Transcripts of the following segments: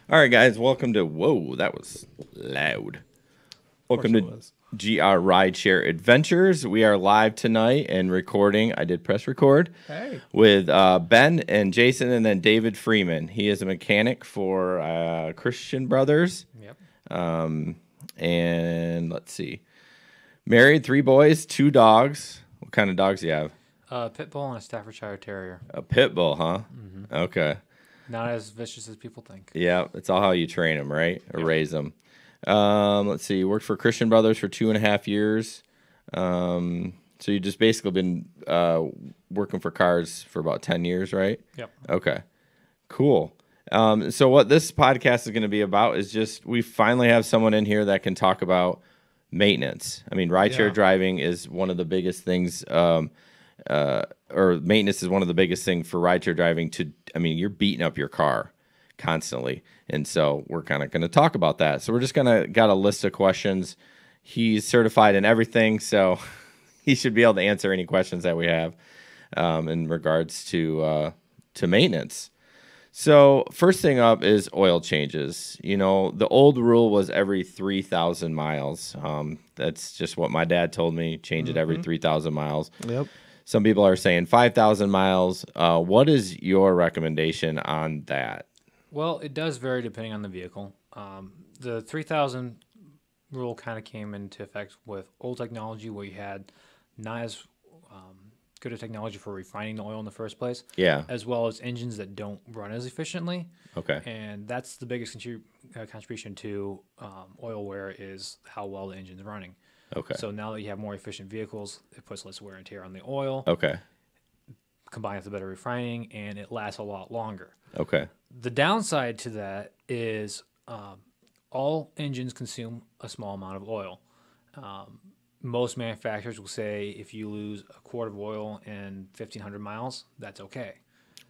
All right, guys, welcome to, whoa, that was loud. Welcome to GR Rideshare Adventures. We are live tonight and recording. I did press record with Ben and Jason and then David Freeman. He is a mechanic for Christian Brothers. Yep. And let's see. Married, 3 boys, 2 dogs. What kind of dogs do you have? A pit bull and a Staffordshire Terrier. A pit bull, huh? Mm-hmm. Okay. Not as vicious as people think. Yeah, it's all how you train them, right? Or raise them. Let's see. You worked for Christian Brothers for 2.5 years. So you just basically been working for cars for about 10 years, right? Yep. Okay. Cool. So what this podcast is going to be about is just we finally have someone in here that can talk about maintenance. I mean, rideshare driving is one of the biggest things, or maintenance is one of the biggest things for rideshare driving. I mean, you're beating up your car constantly. And so we're kind of going to talk about that. So we're just got a list of questions. He's certified in everything, so he should be able to answer any questions that we have in regards to maintenance. So first thing up is oil changes. You know, the old rule was every 3,000 miles. That's just what my dad told me, change it every 3,000 miles. Yep. Some people are saying 5,000 miles. What is your recommendation on that? Well, it does vary depending on the vehicle. The 3,000 rule kind of came into effect with old technology where you had not as good a technology for refining the oil in the first place. Yeah. As well as engines that don't run as efficiently. Okay. And that's the biggest contribution to oil wear is how well the engine's running. Okay. So now that you have more efficient vehicles, it puts less wear and tear on the oil. Okay. Combined with the better refining, and it lasts a lot longer. Okay. The downside to that is all engines consume a small amount of oil. Most manufacturers will say if you lose a quart of oil in 1,500 miles, that's okay.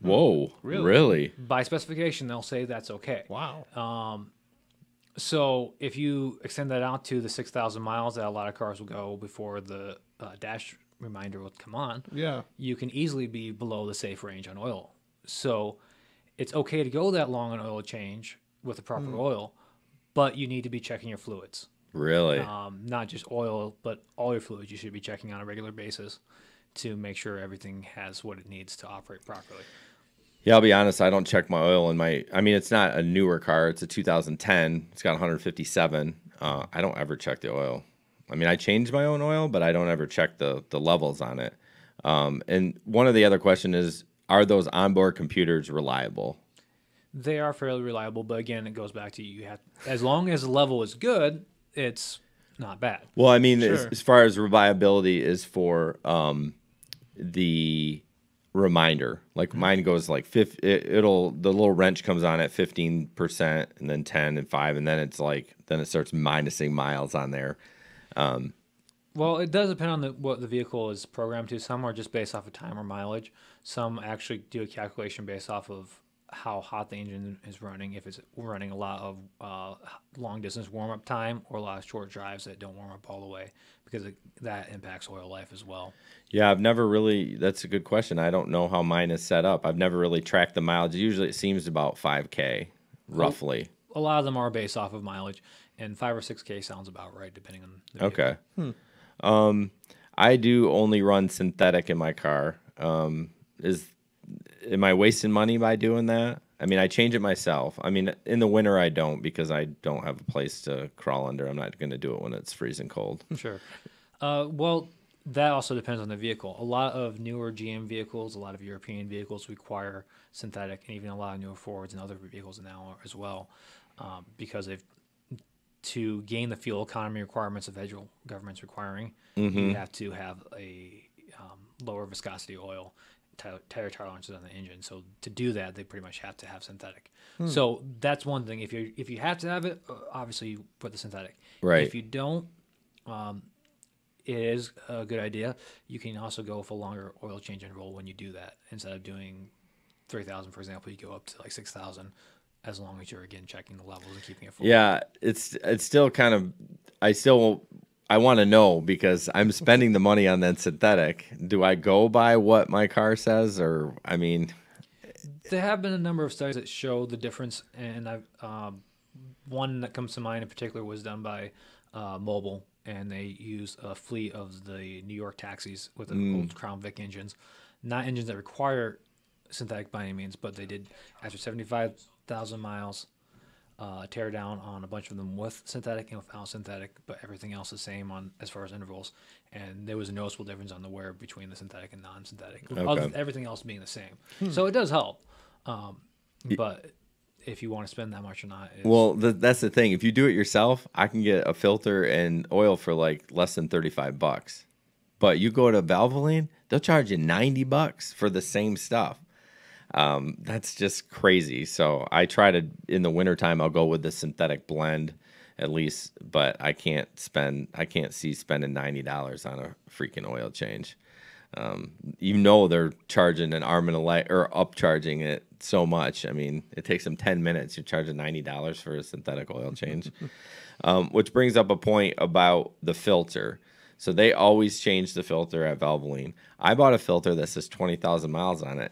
Whoa. Really? By specification, they'll say that's okay. Wow. So if you extend that out to the 6,000 miles that a lot of cars will go before the dash reminder will come on, you can easily be below the safe range on oil. So it's okay to go that long on oil change with the proper oil, but you need to be checking your fluids. Really? Not just oil, but all your fluids you should be checking on a regular basis to make sure everything has what it needs to operate properly. Yeah, I'll be honest. I don't check my oil in my. I mean, it's not a newer car. It's a 2010. It's got 157. I don't ever check the oil. I mean, I change my own oil, but I don't ever check the levels on it. And one of the other question is, are those onboard computers reliable? They are fairly reliable, but again, it goes back to you have as long as the level is good, it's not bad. Well, I mean, as far as reliability is for the reminder, like mine goes like the little wrench comes on at 15% and then 10 and 5, and then it's like then it starts minusing miles on there. Well, it does depend on what the vehicle is programmed to. Some are just based off of time or mileage. Some actually do a calculation based off of how hot the engine is running, if it's running a lot of long distance warm up time or a lot of short drives that don't warm up all the way, because that impacts oil life as well. Yeah, I've never really, that's a good question. I don't know how mine is set up. I've never really tracked the mileage. Usually it seems about 5K, roughly. A lot of them are based off of mileage, and 5 or 6K sounds about right, depending on the vehicle. Okay. I do only run synthetic in my car. Am I wasting money by doing that? I mean, I change it myself. I mean, in the winter I don't because I don't have a place to crawl under. I'm not going to do it when it's freezing cold. Sure. Well, that also depends on the vehicle. A lot of newer GM vehicles, a lot of European vehicles require synthetic, and even a lot of newer Fords and other vehicles now as well, because to gain the fuel economy requirements the federal government's requiring, you have to have a lower viscosity oil, tire tolerances on the engine. So to do that, they pretty much have to have synthetic. So that's one thing. If you have to have it, obviously you put the synthetic. Right. If you don't, it is a good idea. You can also go with a longer oil change interval when you do that. Instead of doing 3,000, for example, you go up to like 6,000, as long as you're again checking the levels and keeping it full. Yeah, it's still kind of I want to know because I'm spending the money on that synthetic. Do I go by what my car says, or I mean, There have been a number of studies that show the difference, and I've one that comes to mind in particular was done by Mobile, and they used a fleet of the New York taxis with the old Crown Vic engines, not engines that require synthetic by any means, but they did after 75,000 miles. Tear down on a bunch of them with synthetic and without synthetic, but everything else the same on as far as intervals. And there was a noticeable difference on the wear between the synthetic and non-synthetic. Everything else being the same. So it does help. But if you want to spend that much or not, well, that's the thing. If you do it yourself, I can get a filter and oil for like less than $35. But you go to Valvoline, they'll charge you $90 for the same stuff. That's just crazy. So I try to, in the wintertime, I'll go with the synthetic blend at least, but I can't see spending $90 on a freaking oil change. They're charging an arm and a leg or upcharging it so much. I mean, it takes them 10 minutes. You're charging $90 for a synthetic oil change, which brings up a point about the filter. So they always change the filter at Valvoline. I bought a filter that says 20,000 miles on it.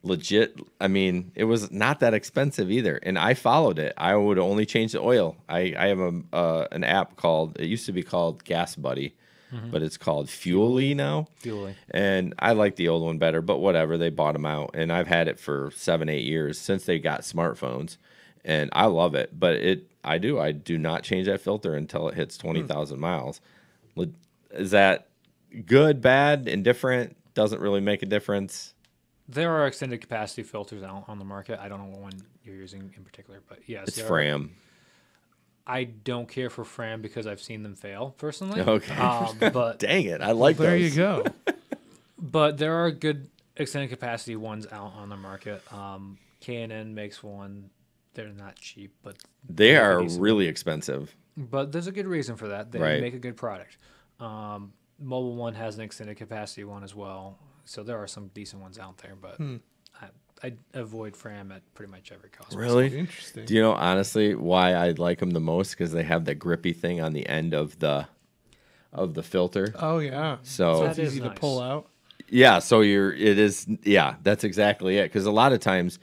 Legit. I mean, it was not that expensive either, and I followed it. I would only change the oil. I have an app called, it used to be called Gas Buddy, but it's called Fuely now. Fuely. And I like the old one better, but whatever. They bought them out, and I've had it for 7-8 years since they got smartphones, and I love it. But I do not change that filter until it hits 20,000 miles. Is that good, bad, indifferent? Doesn't really make a difference. There are extended capacity filters out on the market. I don't know what one you're using in particular, but yes. It's Fram. I don't care for Fram because I've seen them fail personally. Okay. But dang it, I like those. There you go. But there are good extended capacity ones out on the market. K&N makes one. They're not cheap, but they are really expensive. But there's a good reason for that. They make a good product. Mobile One has an extended capacity one as well. So there are some decent ones out there, but I avoid Fram at pretty much every cost. Really? Interesting. Do you know, honestly, why I like them the most? Because they have the grippy thing on the end of the filter. Oh, yeah. So it's easy to pull out. Yeah, so that's exactly it. Because a lot of times,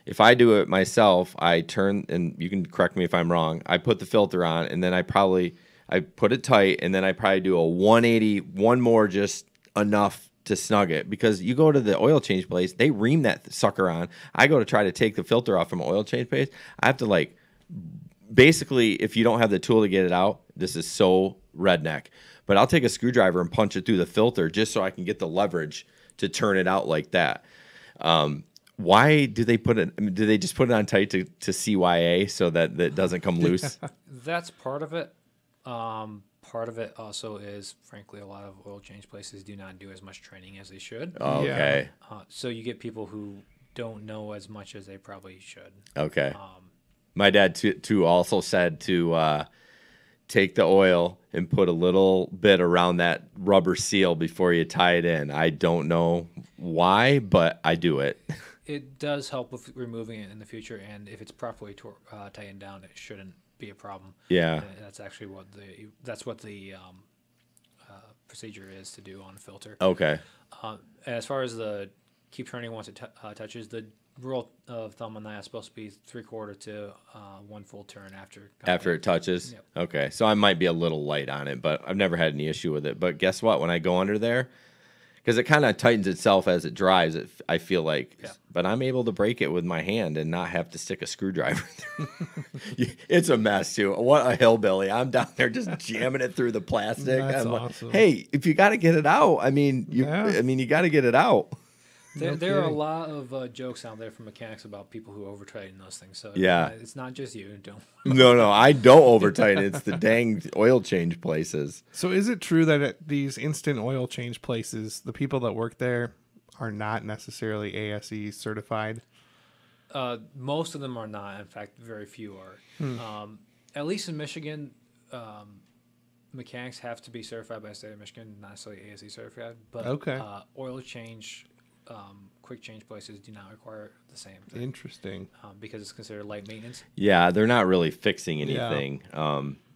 if I do it myself, I turn, and you can correct me if I'm wrong, I put the filter on, and then I put it tight, and then I probably do a 180, one more just enough to snug it, because you go to the oil change place, they ream that sucker on. I go to try to take the filter off from an oil change place. I have to basically, if you don't have the tool to get it out, this is so redneck, but I'll take a screwdriver and punch it through the filter just so I can get the leverage to turn it out like that. Why do they put it? Do they just put it on tight to CYA so that it doesn't come loose? That's part of it. Part of it also is, frankly, a lot of oil change places do not do as much training as they should. Okay. So you get people who don't know as much as they probably should. Okay. My dad too also said to take the oil and put a little bit around that rubber seal before you tie it in. I don't know why, but I do it. It does help with removing it in the future, and if it's properly tightened down, it shouldn't be a problem. Yeah, and that's actually what the procedure is to do on a filter. Okay. As far as the keep turning once it touches, the rule of thumb on that is supposed to be 3/4 to 1 full turn after it touches. Yep. Okay, so I might be a little light on it, but I've never had any issue with it. But guess what? When I go under there, because it kind of tightens itself as it dries, I feel like, but I'm able to break it with my hand and not have to stick a screwdriver through. It's a mess too. What a hillbilly! I'm down there just jamming it through the plastic. That's I'm awesome. Like, hey, if you got to get it out, I mean, you got to get it out. There are a lot of jokes out there from mechanics about people who over tighten those things. So it's not just you. Don't. No, I don't over tighten. It's the dang oil change places. So is it true that at these instant oil change places, the people that work there are not necessarily ASE certified? Most of them are not. In fact, very few are. At least in Michigan, mechanics have to be certified by the state of Michigan, not necessarily ASE certified. But oil change. Quick change places do not require the same thing. Interesting. Because it's considered light maintenance. Yeah, they're not really fixing anything.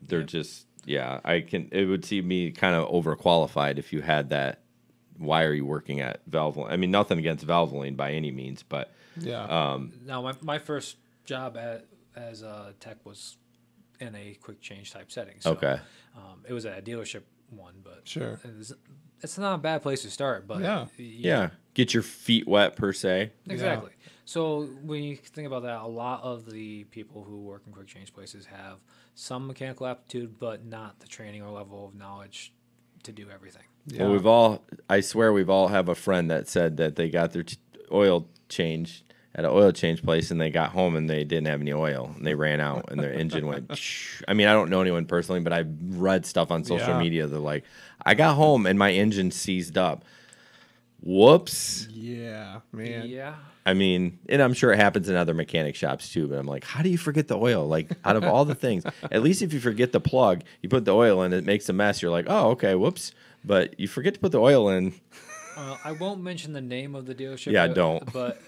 They're just, it would seem me kind of overqualified if you had that why are you working at Valvoline? I mean, nothing against Valvoline by any means, but Yeah. Now, my first job as a tech was in a quick change type setting. So, okay. it was at a dealership one, but Sure. it's not a bad place to start. But Yeah. Get your feet wet per se. exactly. So when you think about that, a lot of the people who work in quick change places have some mechanical aptitude, but not the training or level of knowledge to do everything. Yeah. Well, I swear we've all have a friend that said that they got their oil changed at an oil change place, and they got home and they didn't have any oil, and they ran out, and their engine went. I mean, I don't know anyone personally, but I've read stuff on social media. They're like, I got home and my engine seized up. Whoops. Yeah, man. Yeah. I mean, and I'm sure it happens in other mechanic shops too, but I'm like, how do you forget the oil? Like, out of all the things, at least if you forget the plug, you put the oil in, it makes a mess. You're like, oh, okay, whoops. But you forget to put the oil in. I won't mention the name of the dealership. Yeah, don't. But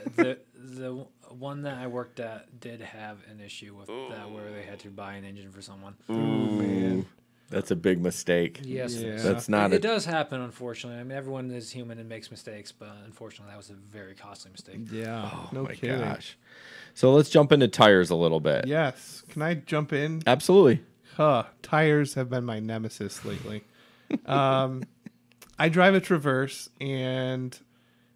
the one that I worked at did have an issue with that where they had to buy an engine for someone. Ooh, man. That's a big mistake. Yes, Yeah. That's not it does happen, unfortunately. I mean, everyone is human and makes mistakes, but unfortunately, that was a very costly mistake. Yeah. Oh, no my kidding. gosh. So let's jump into tires a little bit. Yes. Can I jump in? Absolutely. Tires have been my nemesis lately. I drive a Traverse, and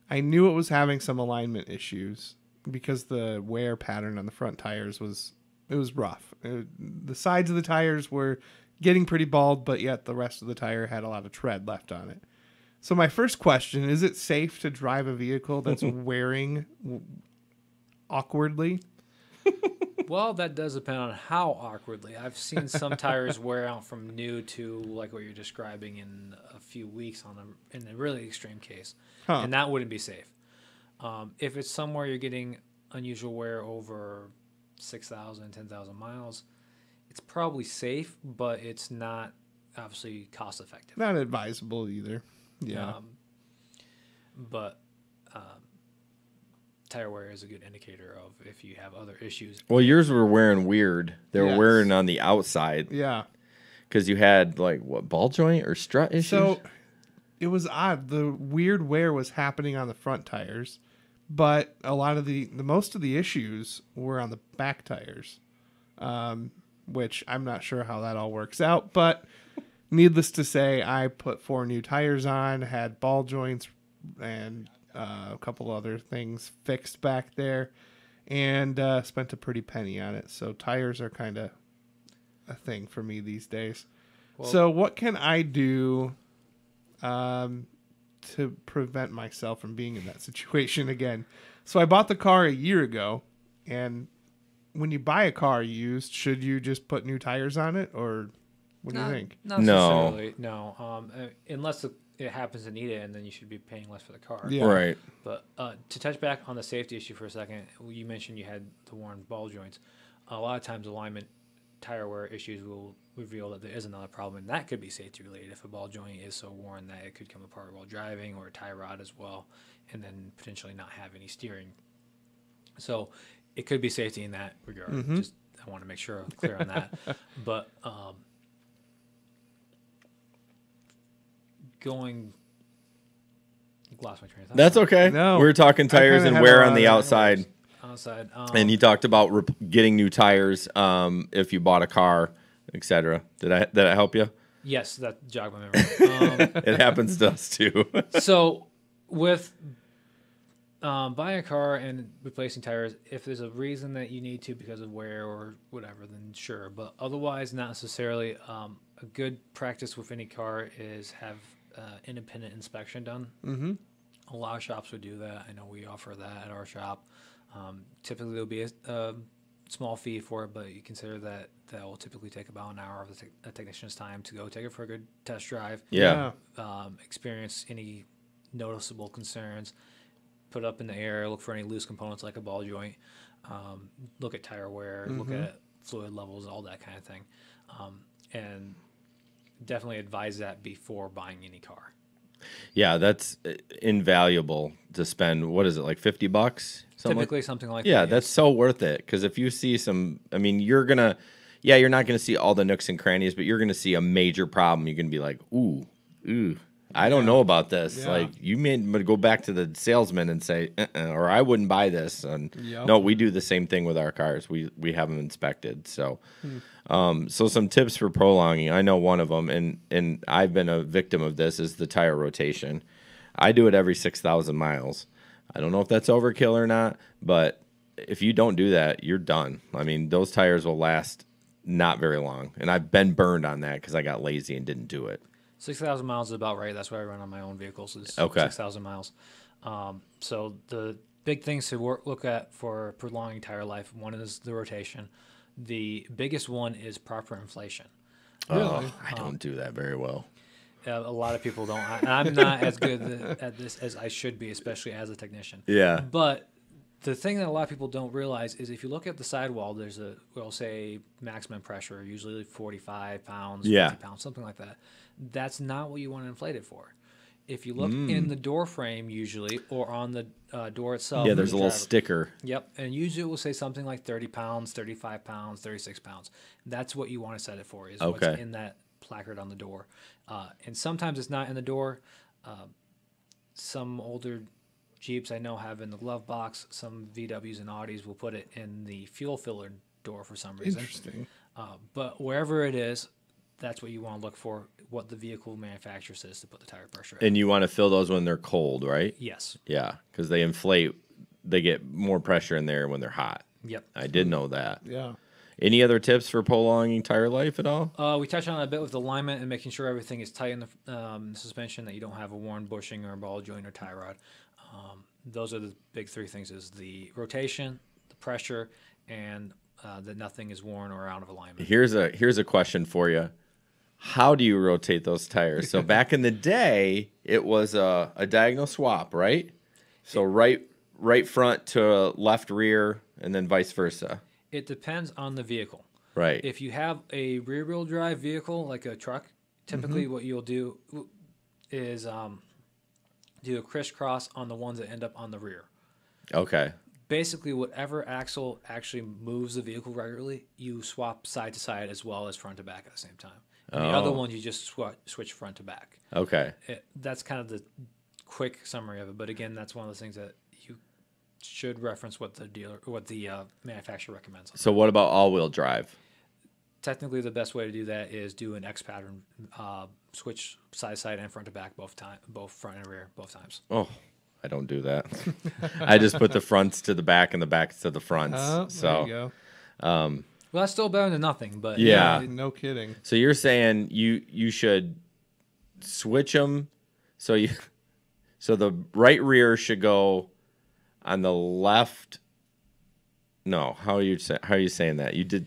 I knew it was having some alignment issues because the wear pattern on the front tires was rough. The sides of the tires were getting pretty bald, but yet the rest of the tire had a lot of tread left on it. So my first question, is it safe to drive a vehicle that's wearing awkwardly? Well, that does depend on how awkwardly. I've seen some tires wear out from new to like what you're describing in a few weeks in a really extreme case, and that wouldn't be safe. If it's somewhere you're getting unusual wear over 6,000, 10,000 miles, it's probably safe, but it's not obviously cost effective. Not advisable either. Yeah. But tire wear is a good indicator of if you have other issues. Well, yours were wearing weird. They were Yes. wearing on the outside Yeah. because you had like what, ball joint or strut issues. So it was odd. The weird wear was happening on the front tires, but a lot of the most of the issues were on the back tires, which I'm not sure how that all works out. But needless to say, I put 4 new tires on, had ball joints and a couple other things fixed back there, and spent a pretty penny on it. So tires are kind of a thing for me these days. Well, So what can I do to prevent myself from being in that situation again? So I bought the car a year ago, and when you buy a car used, should you just put new tires on it, or what do you think? Not No. necessarily. No. Unless it happens to need it, and then you should be paying less for the car. Yeah. Right. But to touch back on the safety issue for a second, you mentioned you had the worn ball joints. A lot of times, alignment tire wear issues will reveal that there is another problem, and that could be safety related if a ball joint is so worn that it could come apart while driving, or a tie rod as well, and then potentially not have any steering. So it could be safety in that regard. Just I want to make sure I'm clear on that. But lost my train of thought. That's okay. No. We were talking tires kinda and had wear a on lot the of outside. Outside. And he talked about getting new tires if you bought a car, etc. Did I help you? Yes, that jogged my memory. It happens to us too. So with buying a car and replacing tires, if there's a reason that you need to because of wear or whatever, then sure. But otherwise, not necessarily. A good practice with any car is have independent inspection done. Mm-hmm. A lot of shops would do that. I know we offer that at our shop. Typically, there'll be a small fee for it, but you consider that will typically take about an hour of a technician's time to go take it for a good test drive. Yeah. Experience any noticeable concerns, put up in the air, look for any loose components like a ball joint, look at tire wear, look at fluid levels, all that kind of thing. And definitely advise that before buying any car. Yeah, that's invaluable to spend. What is it, like $50? Typically something like that. Yeah, that's so worth it. Because if you see some, I mean, you're not going to see all the nooks and crannies, but you're going to see a major problem. You're going to be like, ooh, I don't know about this. Yeah. Like, you may go back to the salesman and say, or I wouldn't buy this. And no, we do the same thing with our cars. We have them inspected. So, so some tips for prolonging. I know one of them, and I've been a victim of this, is the tire rotation. I do it every 6,000 miles. I don't know if that's overkill or not, but if you don't do that, you're done. I mean, those tires will last not very long. And I've been burned on that because I got lazy and didn't do it. 6,000 miles is about right. That's what I run on my own vehicles, is Okay. 6,000 miles. So the big things to look at for prolonging tire life, one is the rotation. The biggest one is proper inflation. Really? I don't do that very well. A lot of people don't. I'm not as good at this as I should be, especially as a technician. Yeah. But the thing that a lot of people don't realize is if you look at the sidewall, there's we'll say maximum pressure, usually 45 pounds, 50 pounds, something like that. That's not what you want to inflate it for. If you look in the door frame usually, or on the door itself. Yeah, there's a little sticker. Yep, and usually it will say something like 30 pounds, 35 pounds, 36 pounds. That's what you want to set it for, is what's in that placard on the door. And sometimes it's not in the door. Some older Jeeps I know have in the glove box. Some VWs and Audis will put it in the fuel filler door for some reason. Interesting. But wherever it is, that's what you want to look for, what the vehicle manufacturer says to put the tire pressure at. And you want to fill those when they're cold, right? Yes. Yeah, because they inflate. They get more pressure in there when they're hot. Yep. I did know that. Yeah. Any other tips for prolonging tire life at all? We touched on it a bit with alignment and making sure everything is tight in the suspension, that you don't have a worn bushing or a ball joint or tie rod. Those are the big three things: is the rotation, the pressure, and that nothing is worn or out of alignment. Here's a question for you. How do you rotate those tires? So back in the day, it was a diagonal swap, right? So right front to left rear, and then vice versa. It depends on the vehicle. Right. If you have a rear-wheel drive vehicle, like a truck, typically what you'll do is do a crisscross on the ones that end up on the rear. Okay. Basically, whatever axle actually moves the vehicle regularly, you swap side to side as well as front to back at the same time. And the other ones, you just switch front to back. Okay. That's kind of the quick summary of it. But again, that's one of those things that you should reference what the manufacturer recommends. So what about all-wheel drive? Technically, the best way to do that is do an X pattern, switch side to side and front to back both front and rear both times. Oh, I don't do that. I just put the fronts to the back and the backs to the fronts. There you go. Well, that's still better than nothing, but Yeah. No kidding. So you're saying you should switch them so the right rear should go on the left. No, how are you saying that? You did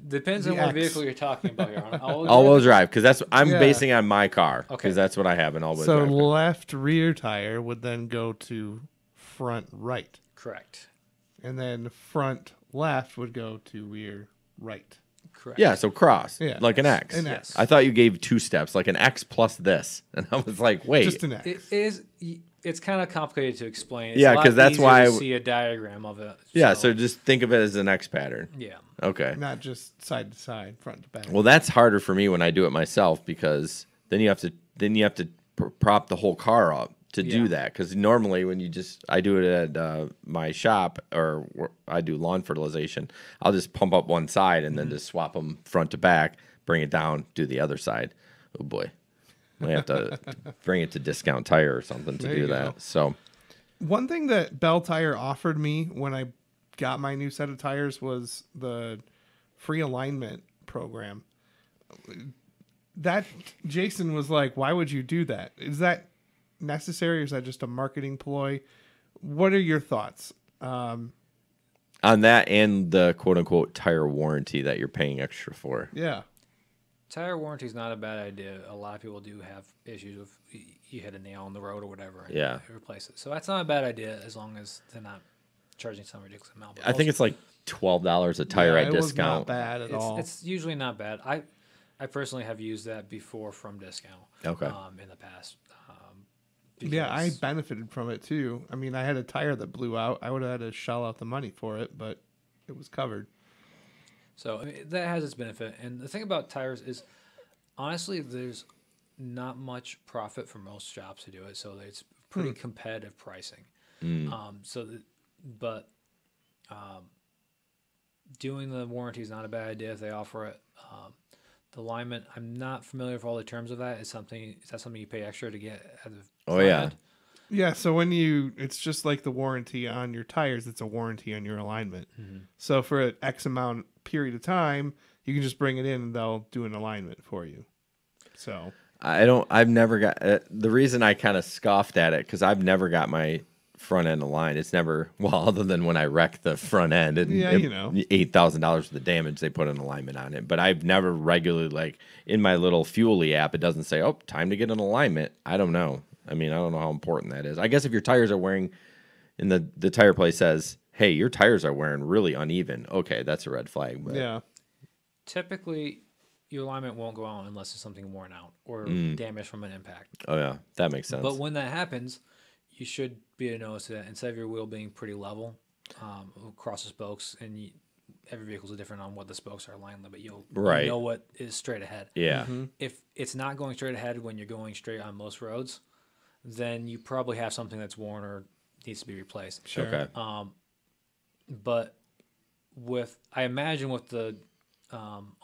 depends The on what X. vehicle you're talking about here. all-wheel drive, because that's I'm Yeah. basing on my car, because Okay. that's what I have in all-wheel So drive. left rear tire would then go to front right, Correct. and then front left would go to rear right. Correct. Yeah, so cross, Yeah. like an X. An X. I thought you gave 2 steps, like an X plus this, and I was like, wait. Just an X. It is. It's kind of complicated to explain. It's Yeah, a lot 'cause that's easier why to I see a diagram of it. Yeah, so just think of it as an X pattern. Yeah. Okay. Not just side to side, front to back. Well, that's harder for me when I do it myself, because then you have to prop the whole car up to do Yeah. that. Because normally when I do it at my shop, or where I do lawn fertilization, I'll just pump up one side and then just swap them front to back, bring it down, do the other side. Oh boy, we have to bring it to Discount Tire or something to There do you that. go. So One thing that Bell Tire offered me when I got my new set of tires was the free alignment program. That Jason was like, "Why would you do that? Is that necessary, or is that just a marketing ploy?" What are your thoughts? on that, and the quote unquote tire warranty that you're paying extra for. Yeah, Tire warranty is not a bad idea. A lot of people do have issues with you hit a nail on the road or whatever. And Yeah. you replace it. So that's not a bad idea as long as they're not charging some ridiculous amount. But I think it's like $12 a tire yeah, at it was discount. not bad at all. it's usually not bad. I personally have used that before from discount. Okay. In the past. Yeah, I because- benefited from it too. I mean, I had a tire that blew out. I would have had to shell out the money for it, but it was covered. So I mean, that has its benefit. And the thing about tires is, honestly, there's not much profit for most shops to do it, so it's pretty competitive pricing. But doing the warranty is not a bad idea if they offer it. The alignment, I'm not familiar with all the terms of that. Is that something you pay extra to get at the front end? Yeah, so it's just like the warranty on your tires, it's a warranty on your alignment. So for an X amount period of time, you can just bring it in and they'll do an alignment for you. So I've never got the reason I kind of scoffed at it because I've never got my front end aligned. It's never, well, other than when I wrecked the front end and $8,000 of the damage, they put an alignment on it. But I've never regularly, like in my little Fuely app, it doesn't say, oh, time to get an alignment. I don't know. I mean, I don't know how important that is. I guess if your tires are wearing, and the tire place says, hey, your tires are wearing really uneven. Okay, that's a red flag. But yeah. Typically, your alignment won't go out unless it's something worn out or damaged from an impact. Oh, yeah, that makes sense. But when that happens, you should be able to notice that instead of your wheel being pretty level across the spokes, and every vehicle's different on what the spokes are aligned, but you'll know what is straight ahead. Yeah. If it's not going straight ahead when you're going straight on most roads, then you probably have something that's worn or needs to be replaced. Sure. Okay. But I imagine with the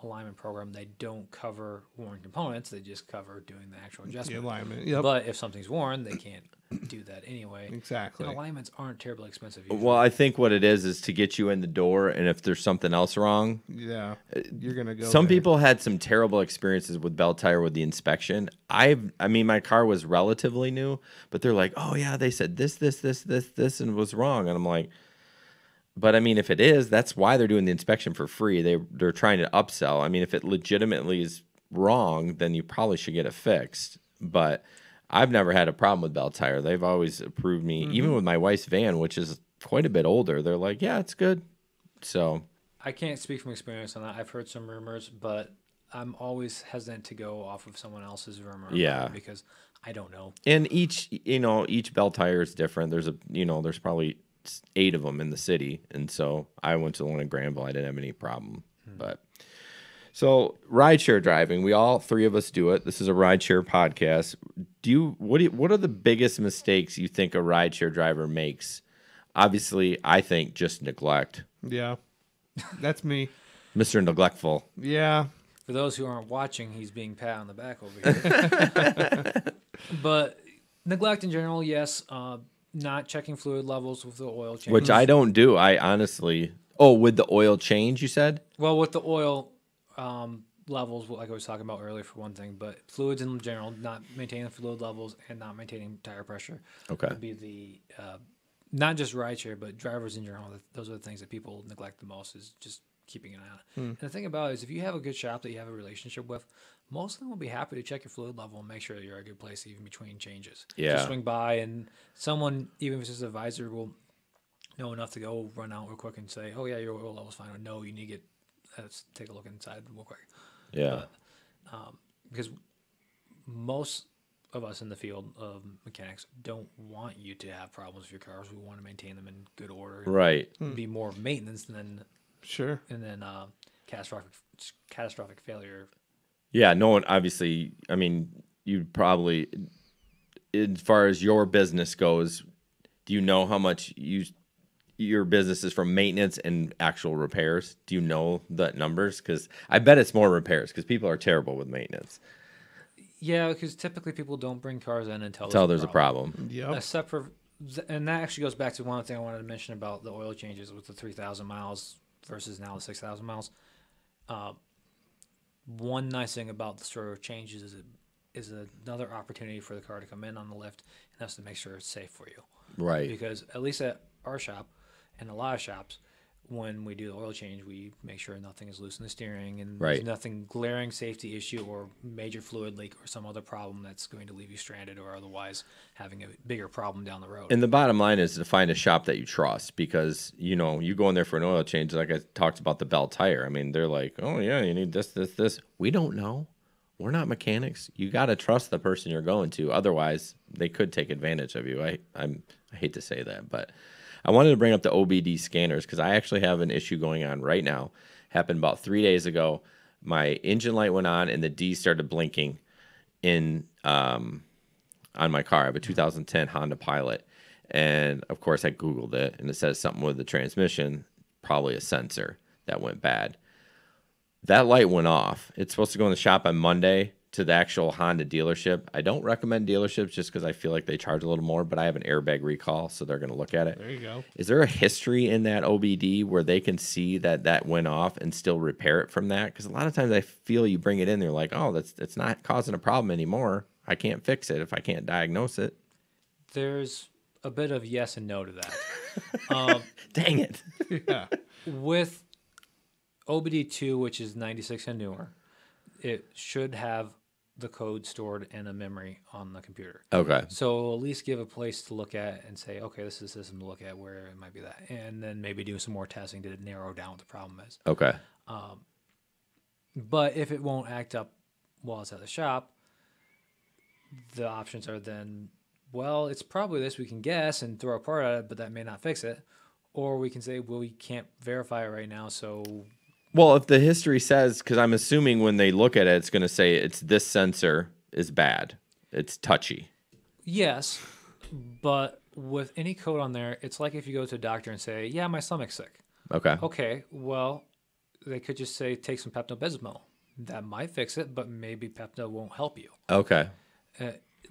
alignment program, they don't cover worn components. They just cover doing the actual adjustment. The alignment, yep. But if something's worn, they can't do that anyway. Exactly. And alignments aren't terribly expensive usually. Well, I think what it is to get you in the door, and if there's something else wrong, yeah, you're gonna go. Some people had some terrible experiences with belt tire with the inspection. I mean, my car was relatively new, but they're like, oh yeah, they said this, and it was wrong, and I'm like, but I mean, if it is, that's why they're doing the inspection for free. They're trying to upsell. I mean, if it legitimately is wrong, then you probably should get it fixed. But I've never had a problem with belt tire. They've always approved me, even with my wife's van, which is quite a bit older. They're like, yeah, it's good. So I can't speak from experience on that. I've heard some rumors, but I'm always hesitant to go off of someone else's rumor. Yeah, because I don't know. And each belt tire is different. There's probably 8 of them in the city, and so I went to the one in Granville. I didn't have any problem. But so rideshare driving, we all 3 of us do it. This is a rideshare podcast. What are the biggest mistakes you think a rideshare driver makes? Obviously, I think just neglect. Yeah, that's me, Mr. Neglectful. Yeah. For those who aren't watching, he's being pat on the back over here. But neglect in general, yes. Not checking fluid levels with the oil change. Which I don't do. I honestly... Oh, with the oil change, you said? Well, with the oil levels, like I was talking about earlier for one thing, but fluids in general, not maintaining fluid levels and not maintaining tire pressure would be the... not just rideshare, but drivers in general. Those are the things that people neglect the most, is just keeping an eye on it. And the thing about it is, if you have a good shop that you have a relationship with, most of them will be happy to check your fluid level and make sure that you're at a good place even between changes. Yeah. Just swing by, and someone, even if it's just an advisor, will know enough to go run out real quick and say, oh yeah, your oil level's fine, or no, you need to get let's take a look inside real quick. Yeah. Because most of us in the field of mechanics don't want you to have problems with your cars. We want to maintain them in good order. Right. Be more maintenance than catastrophic failure. Yeah, no one, obviously, I mean, you'd probably, as far as your business goes, do you know how much your business is from maintenance and actual repairs? Do you know the numbers? Because I bet it's more repairs, because people are terrible with maintenance. Yeah, because typically people don't bring cars in until there's a problem. Yep. Except for, and that actually goes back to one thing I wanted to mention about the oil changes with the 3,000 miles versus now the 6,000 miles. One nice thing about the sort of changes is another opportunity for the car to come in on the lift, and that's to make sure it's safe for you. Right. Because at least at our shop and a lot of shops, when we do the oil change, we make sure nothing is loose in the steering and there's nothing glaring safety issue or major fluid leak or some other problem that's going to leave you stranded or otherwise having a bigger problem down the road. And the bottom line is to find a shop that you trust, because, you go in there for an oil change, like I talked about the belt tire. I mean, they're like, oh, yeah, you need this. We don't know. We're not mechanics. You got to trust the person you're going to. Otherwise, they could take advantage of you. I hate to say that, but I wanted to bring up the OBD scanners because I actually have an issue going on right now. Happened about 3 days ago. My engine light went on and the D started blinking. in on my car. I have a 2010 Honda Pilot, and of course I Googled it, and it says something with the transmission, probably a sensor that went bad. That light went off. It's supposed to go in the shop on Monday to the actual Honda dealership. I don't recommend dealerships just because I feel like they charge a little more, but I have an airbag recall, so they're going to look at it. There you go. Is there a history in that OBD where they can see that that went off and still repair it from that? Because a lot of times I feel you bring it in, they're like, oh, it's not causing a problem anymore. I can't fix it if I can't diagnose it. There's a bit of yes and no to that. Dang it. Yeah. With OBD2, which is 96 and newer, it should have the code stored in a memory on the computer. Okay. So at least give a place to look at and say, okay, this is the system to look at where it might be that. And then maybe do some more testing to narrow down what the problem is. Okay. But if it won't act up while it's at the shop, the options are then, well, it's probably this, we can guess and throw a part at it, but that may not fix it. Or we can say, well, we can't verify it right now, so... Well, if the history says, because I'm assuming when they look at it, it's going to say it's this sensor is bad. It's touchy. Yes, but with any code on there, it's like if you go to a doctor and say, yeah, my stomach's sick. Okay. Okay, well, they could just say, take some Pepto-Bismol. That might fix it, but maybe Pepto won't help you. Okay.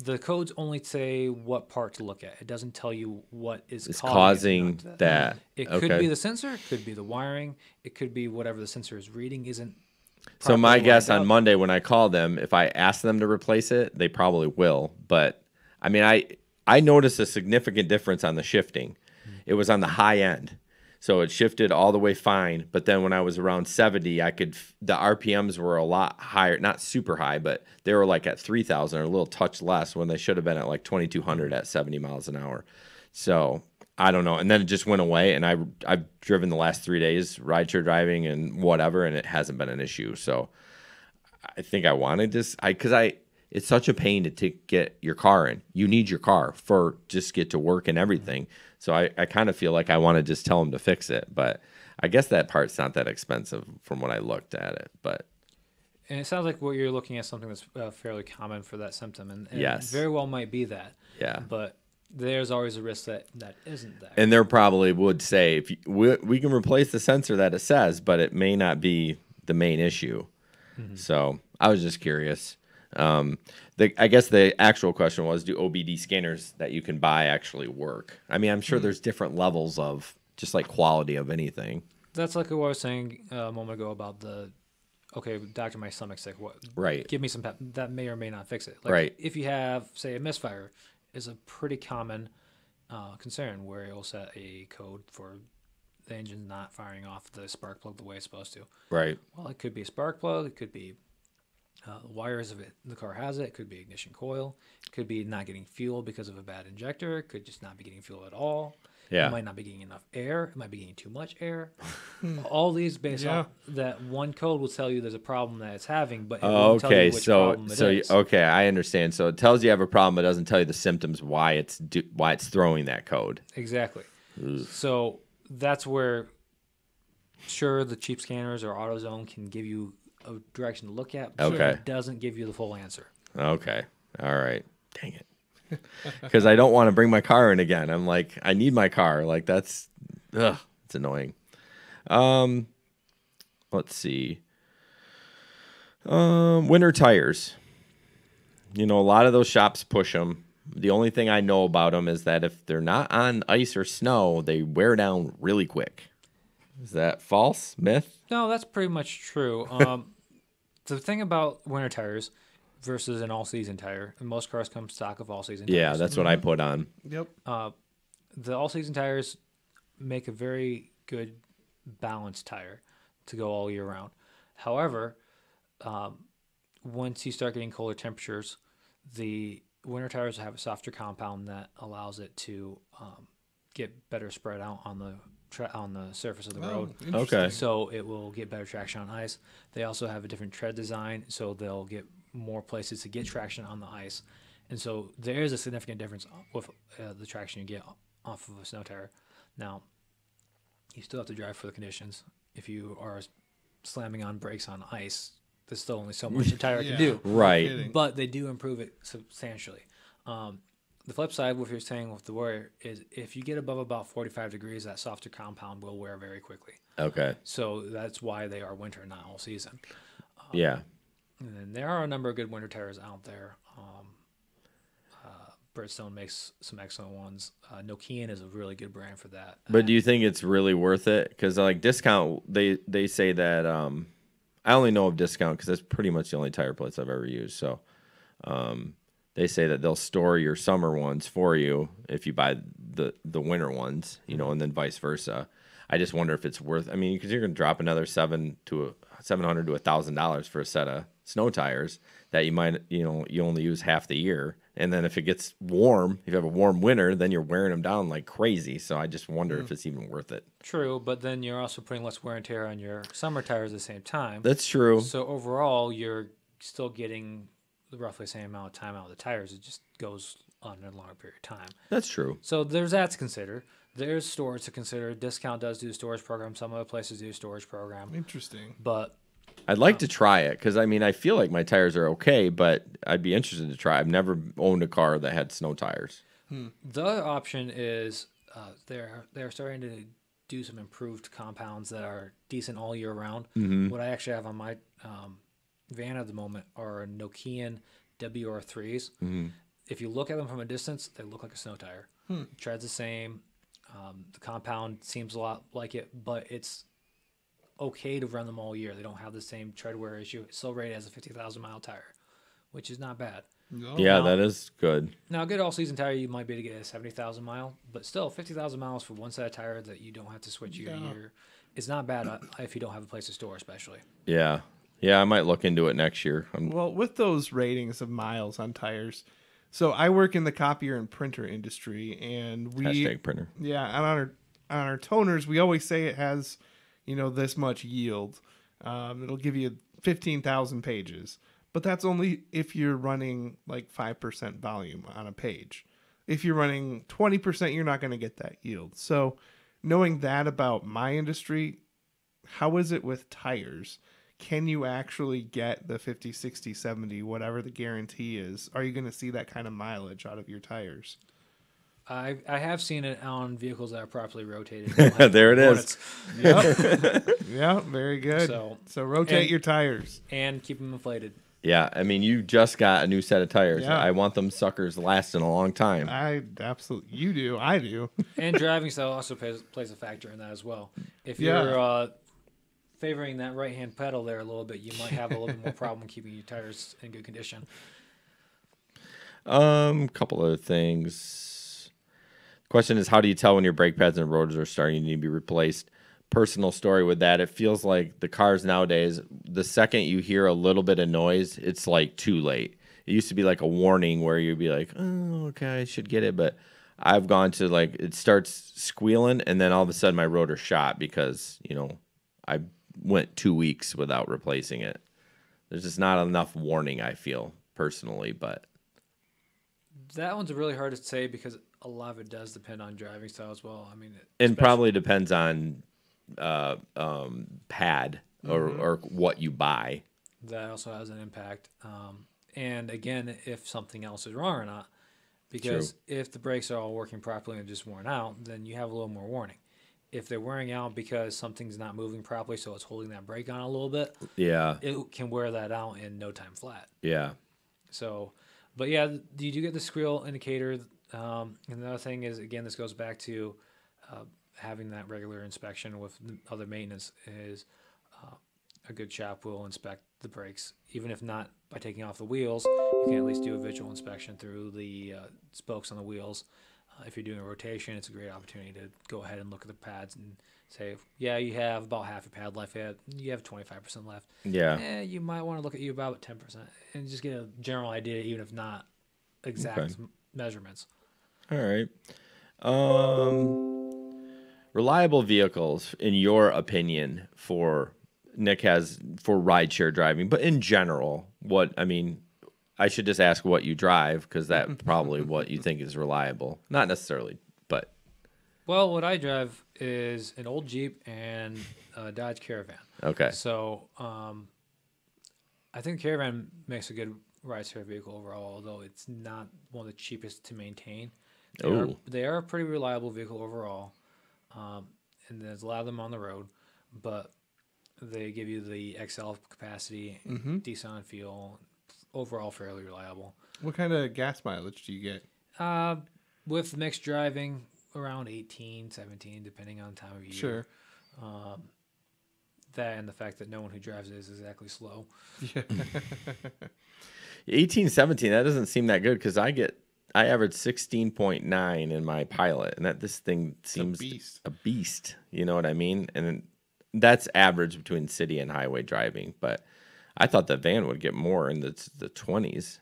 The codes only say what part to look at. It doesn't tell you what is causing that. It could be the sensor, it could be the wiring, it could be whatever the sensor is reading isn't. So my guess on up. Monday when I call them, if I ask them to replace it, they probably will. But I mean, I noticed a significant difference on the shifting. It was on the high end. So it shifted all the way fine, but then when I was around 70, the RPMs were a lot higher, not super high, but they were like at 3,000 or a little touch less when they should have been at like 2,200 at 70 miles an hour. So I don't know. And then it just went away, and I've driven the last 3 days rideshare driving and whatever, and it hasn't been an issue. So I think I wanted this, it's such a pain to get your car in. You need your car for just get to work and everything. So I kind of feel like I want to just tell them to fix it. But I guess that part's not that expensive from when I looked at it. And it sounds like what you're looking at something that's fairly common for that symptom. And yes. It very well might be that. Yeah. But there's always a risk that isn't that. And there probably would say, we can replace the sensor that it says, but it may not be the main issue. Mm-hmm. So I was just curious. I guess the actual question was, do OBD scanners that you can buy actually work? I mean, I'm sure there's different levels of just like quality of anything. That's like what I was saying a moment ago about okay, doctor, my stomach's sick. What? Right. Give me some pep. That may or may not fix it. Like right. If you have, say, a misfire is a pretty common concern where it will set a code for the engine not firing off the spark plug the way it's supposed to. Right. Well, it could be a spark plug. It could be wires of it. The car has it. It could be ignition coil. It could be not getting fuel because of a bad injector. It could just not be getting fuel at all. Yeah. It might not be getting enough air. It might be getting too much air. All these based on that one code will tell you there's a problem that it's having, but it won't tell you which problem it is. Okay, I understand. So it tells you have a problem, but it doesn't tell you the symptoms why it's throwing that code. Exactly. Ugh. So that's where, sure, the cheap scanners or AutoZone can give you a direction to look at, but it doesn't give you the full answer. Okay. All right. Dang it. Because I don't want to bring my car in again. I'm like, I need my car. Like it's annoying. Let's see. Winter tires. You know, a lot of those shops push them. The only thing I know about them is that if they're not on ice or snow, they wear down really quick. Is that false? Myth? No, that's pretty much true. The thing about winter tires versus an all-season tire, and most cars come stock of all-season tires. Yeah, that's what I put on. Yep. The all-season tires make a very good balanced tire to go all year round. However, once you start getting colder temperatures, the winter tires have a softer compound that allows it to get better spread out on the surface of the road. Okay. So it will get better traction on ice. They also have a different tread design, so they'll get more places to get traction on the ice. And so there is a significant difference with the traction you get off of a snow tire. Now, you still have to drive for the conditions. If you are slamming on brakes on ice, there's still only so much a tire can do. Right. No kidding. But they do improve it substantially. The flip side, what you're saying with the wear, is if you get above about 45 degrees, that softer compound will wear very quickly. Okay. So that's why they are winter, not all season. Yeah. And then there are a number of good winter tires out there. Bridgestone makes some excellent ones. Nokian is a really good brand for that. But do you think it's really worth it? Because like Discount, they say that I only know of Discount because that's pretty much the only tire place I've ever used. So they say that they'll store your summer ones for you if you buy the winter ones, you know, and then vice versa. I just wonder if it's worth. I mean, because you're going to drop another $700 to $1,000 for a set of snow tires that you might, you know, you only use half the year. And then if it gets warm, if you have a warm winter, then you're wearing them down like crazy. So I just wonder if it's even worth it. True, but then you're also putting less wear and tear on your summer tires at the same time. That's true. So overall, you're still getting the roughly same amount of time out of the tires. It just goes on a longer period of time. That's true. So there's that to consider. There's storage to consider. Discount does do a storage program. Some other places do a storage program. Interesting. But I'd like to try it because I mean I feel like my tires are okay, but I'd be interested to try. I've never owned a car that had snow tires. the other option is they're starting to do some improved compounds that are decent all year round. What I actually have on my van at the moment are Nokian WR3s. If you look at them from a distance, they look like a snow tire. Treads the same. The compound seems a lot like it, but it's okay to run them all year. They don't have the same tread wear issue. It's still rated as a 50,000 mile tire, which is not bad. No. Yeah, Now- that is good. Now, a good all season tire, you might be able to get a 70,000 mile, but still 50,000 miles for one set of tire that you don't have to switch year to year. It's not bad if you don't have a place to store, especially. Yeah. Yeah, I might look into it next year. Well, with those ratings of miles on tires, so I work in the copier and printer industry, and we Hashtag printer. yeah, and on our toners, we always say it has, you know, this much yield. It'll give you 15,000 pages, but that's only if you're running like 5% volume on a page. If you're running 20%, you're not going to get that yield. So, knowing that about my industry, how is it with tires? Can you actually get the 50, 60, 70, whatever the guarantee is? Are you going to see that kind of mileage out of your tires? I have seen it on vehicles that are properly rotated. There it is. Yep. Yeah, very good. So rotate and- your tires. And keep them inflated. Yeah, I mean, you just got a new set of tires. Yeah. I want them suckers lasting a long time. I absolutely, you do, I do. And driving style also plays a factor in that as well. If Yeah. you're favoring that right-hand pedal there a little bit, you might have a little bit more problem keeping your tires in good condition. Couple other things. Question is, how do you tell when your brake pads and rotors are starting to be replaced? Personal story with that, it feels like the cars nowadays, the second you hear a little bit of noise, it's like too late. It used to be like a warning where you'd be like, oh, okay, I should get it. But I've gone to like, it starts squealing and then all of a sudden my rotor shot because, you know, I went 2 weeks without replacing it. There's just not enough warning, I feel, personally. But That one's really hard to say because a lot of it does depend on driving style as well. I mean, and probably depends on pad or what you buy. that also has an impact. And again, if something else is wrong or not, because if the brakes are all working properly and just worn out, then you have a little more warning. If they're wearing out because something's not moving properly, so it's holding that brake on a little bit, Yeah. it can wear that out in no time flat. Yeah. So, but yeah, you do get the squeal indicator. And another thing is, again, this goes back to having that regular inspection with other maintenance is a good shop will inspect the brakes, even if not by taking off the wheels. You can at least do a visual inspection through the spokes on the wheels. If you're doing a rotation, it's a great opportunity to go ahead and look at the pads and say, yeah, you have about half your pad left. You have 25% left. Yeah. You might want to look at you about 10% and just get a general idea, even if not exact measurements. All right. Reliable vehicles, in your opinion, for Nick has for rideshare driving, but in general, I should just ask what you drive because that's probably what you think is reliable. Not necessarily, but. Well, what I drive is an old Jeep and a Dodge Caravan. Okay. So I think Caravan makes a good ride-share vehicle overall, although it's not one of the cheapest to maintain. They are a pretty reliable vehicle overall, and there's a lot of them on the road, but they give you the XL capacity, decent on fuel, overall fairly reliable. What kind of gas mileage do you get? With mixed driving, around 18, 17, depending on time of year. Sure. That and the fact that no one who drives it is exactly slow. Yeah. 18, 17, that doesn't seem that good because I average 16.9 in my Pilot, and this thing seems a beast. You know what I mean? And that's average between city and highway driving. But I thought the van would get more in the 20s.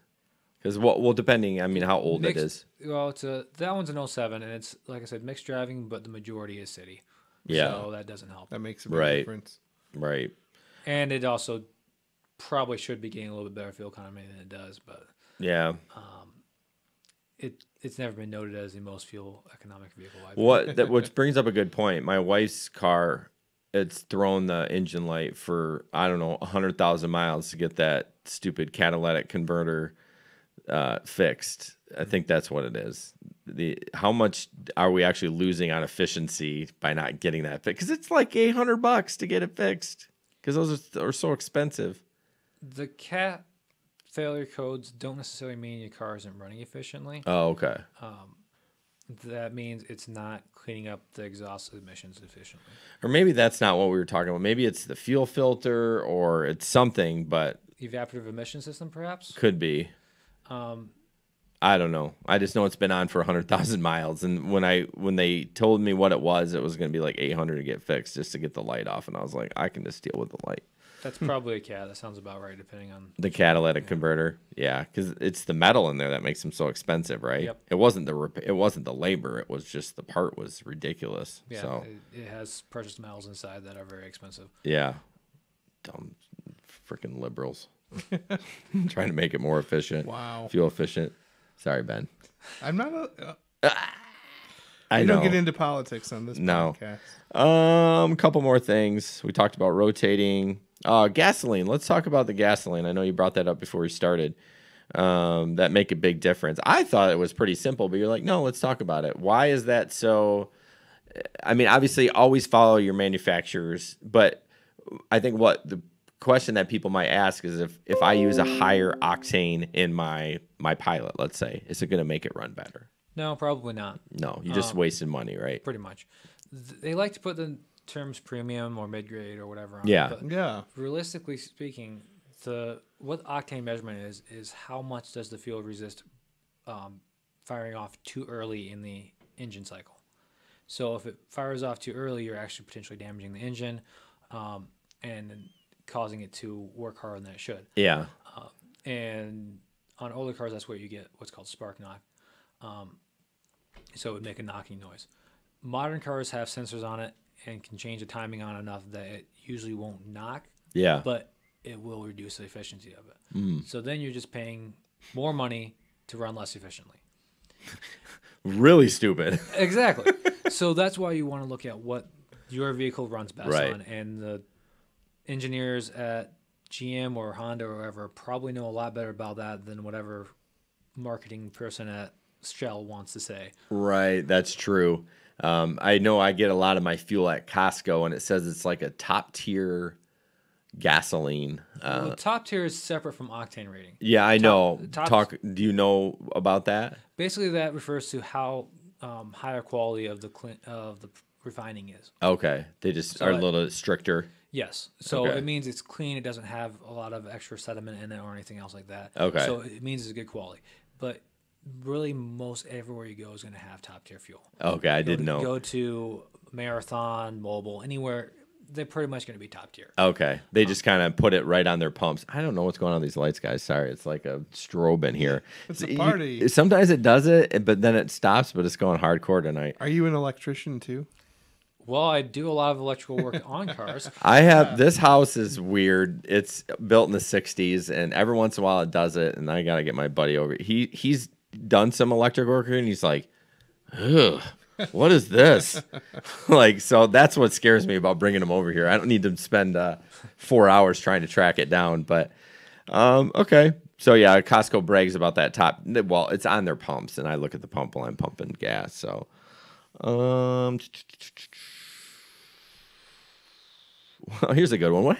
Because, well, depending, I mean, how old it is. Well, that one's an 07, and it's, like I said, mixed driving, but the majority is city. Yeah. So that doesn't help. That makes a big difference. Right. And it also probably should be getting a little bit better fuel economy than it does, but yeah, it's never been noted as the most fuel economic vehicle. Which brings up a good point. My wife's car, it's thrown the engine light for, I don't know, 100,000 miles to get that stupid catalytic converter fixed. I think that's what it is. How much are we actually losing on efficiency by not getting that fixed? Because it's like $800 to get it fixed. Because those are so expensive. The cat failure codes don't necessarily mean your car isn't running efficiently. Oh, okay. That means it's not cleaning up the exhaust emissions efficiently. Or maybe that's not what we were talking about. Maybe it's the fuel filter or it's something, but evaporative emission system, perhaps. Could be. I don't know. I just know it's been on for 100,000 miles, and when they told me what it was going to be like 800 to get fixed just to get the light off, and I was like, I can just deal with the light. That's probably a cat. That sounds about right, depending on the catalytic converter. Yeah, because it's the metal in there that makes them so expensive, right? Yep. It wasn't the labor. It was just the part was ridiculous. Yeah, so it has precious metals inside that are very expensive. Yeah, dumb freaking liberals trying to make it more efficient. Wow, fuel efficient. Sorry, Ben. I'm not I don't get into politics on this podcast. A couple more things. We talked about rotating. Gasoline. Let's talk about the gasoline. I know you brought that up before we started. That make a big difference. I thought it was pretty simple, but you're like, no, let's talk about it. Why is that so? I mean, obviously, always follow your manufacturers, but I think what the question that people might ask is if I use a higher octane in my Pilot, let's say, is it going to make it run better? No, probably not. No, you just wasted money, right? Pretty much. They like to put the terms premium or mid-grade or whatever on yeah. it, but yeah. Realistically speaking, what octane measurement is how much does the fuel resist firing off too early in the engine cycle. So if it fires off too early, you're actually potentially damaging the engine and causing it to work harder than it should. Yeah. And on older cars, that's where you get what's called spark knock. So it would make a knocking noise. Modern cars have sensors on it and can change the timing on enough that it usually won't knock. Yeah. But it will reduce the efficiency of it. So then you're just paying more money to run less efficiently. Really stupid. Exactly. So that's why you want to look at what your vehicle runs best on. And the engineers at GM or Honda or whoever probably know a lot better about that than whatever marketing person at Shell wants to say. Right. That's true. I know I get a lot of my fuel at Costco, and it says it's like a top tier gasoline. Well, top tier is separate from octane rating. Yeah, I know. Do you know about that? Basically, that refers to how higher quality of the refining is. Okay, they just are a little stricter. Yes, so it means it's clean. It doesn't have a lot of extra sediment in it or anything else like that. Okay, so it means it's good quality. But really, most everywhere you go is going to have top tier fuel. Okay, I didn't know. Go to Marathon, Mobil, anywhere. They're pretty much going to be top tier. Okay. They just kind of put it right on their pumps. I don't know what's going on with these lights, guys. Sorry. It's like a strobe in here. It's a party. Sometimes it does it, but then it stops, but it's going hardcore tonight. Are you an electrician too? Well, I do a lot of electrical work on cars. I have this house is weird. It's built in the 60s, and every once in a while it does it, and I got to get my buddy over. He's done some electric work, and he's like, ugh. What is this? So that's what scares me about bringing them over here. I don't need to spend 4 hours trying to track it down. But Okay. So yeah, Costco brags about that top. Well, it's on their pumps, and I look at the pump while I'm pumping gas. So, well, here's a good one.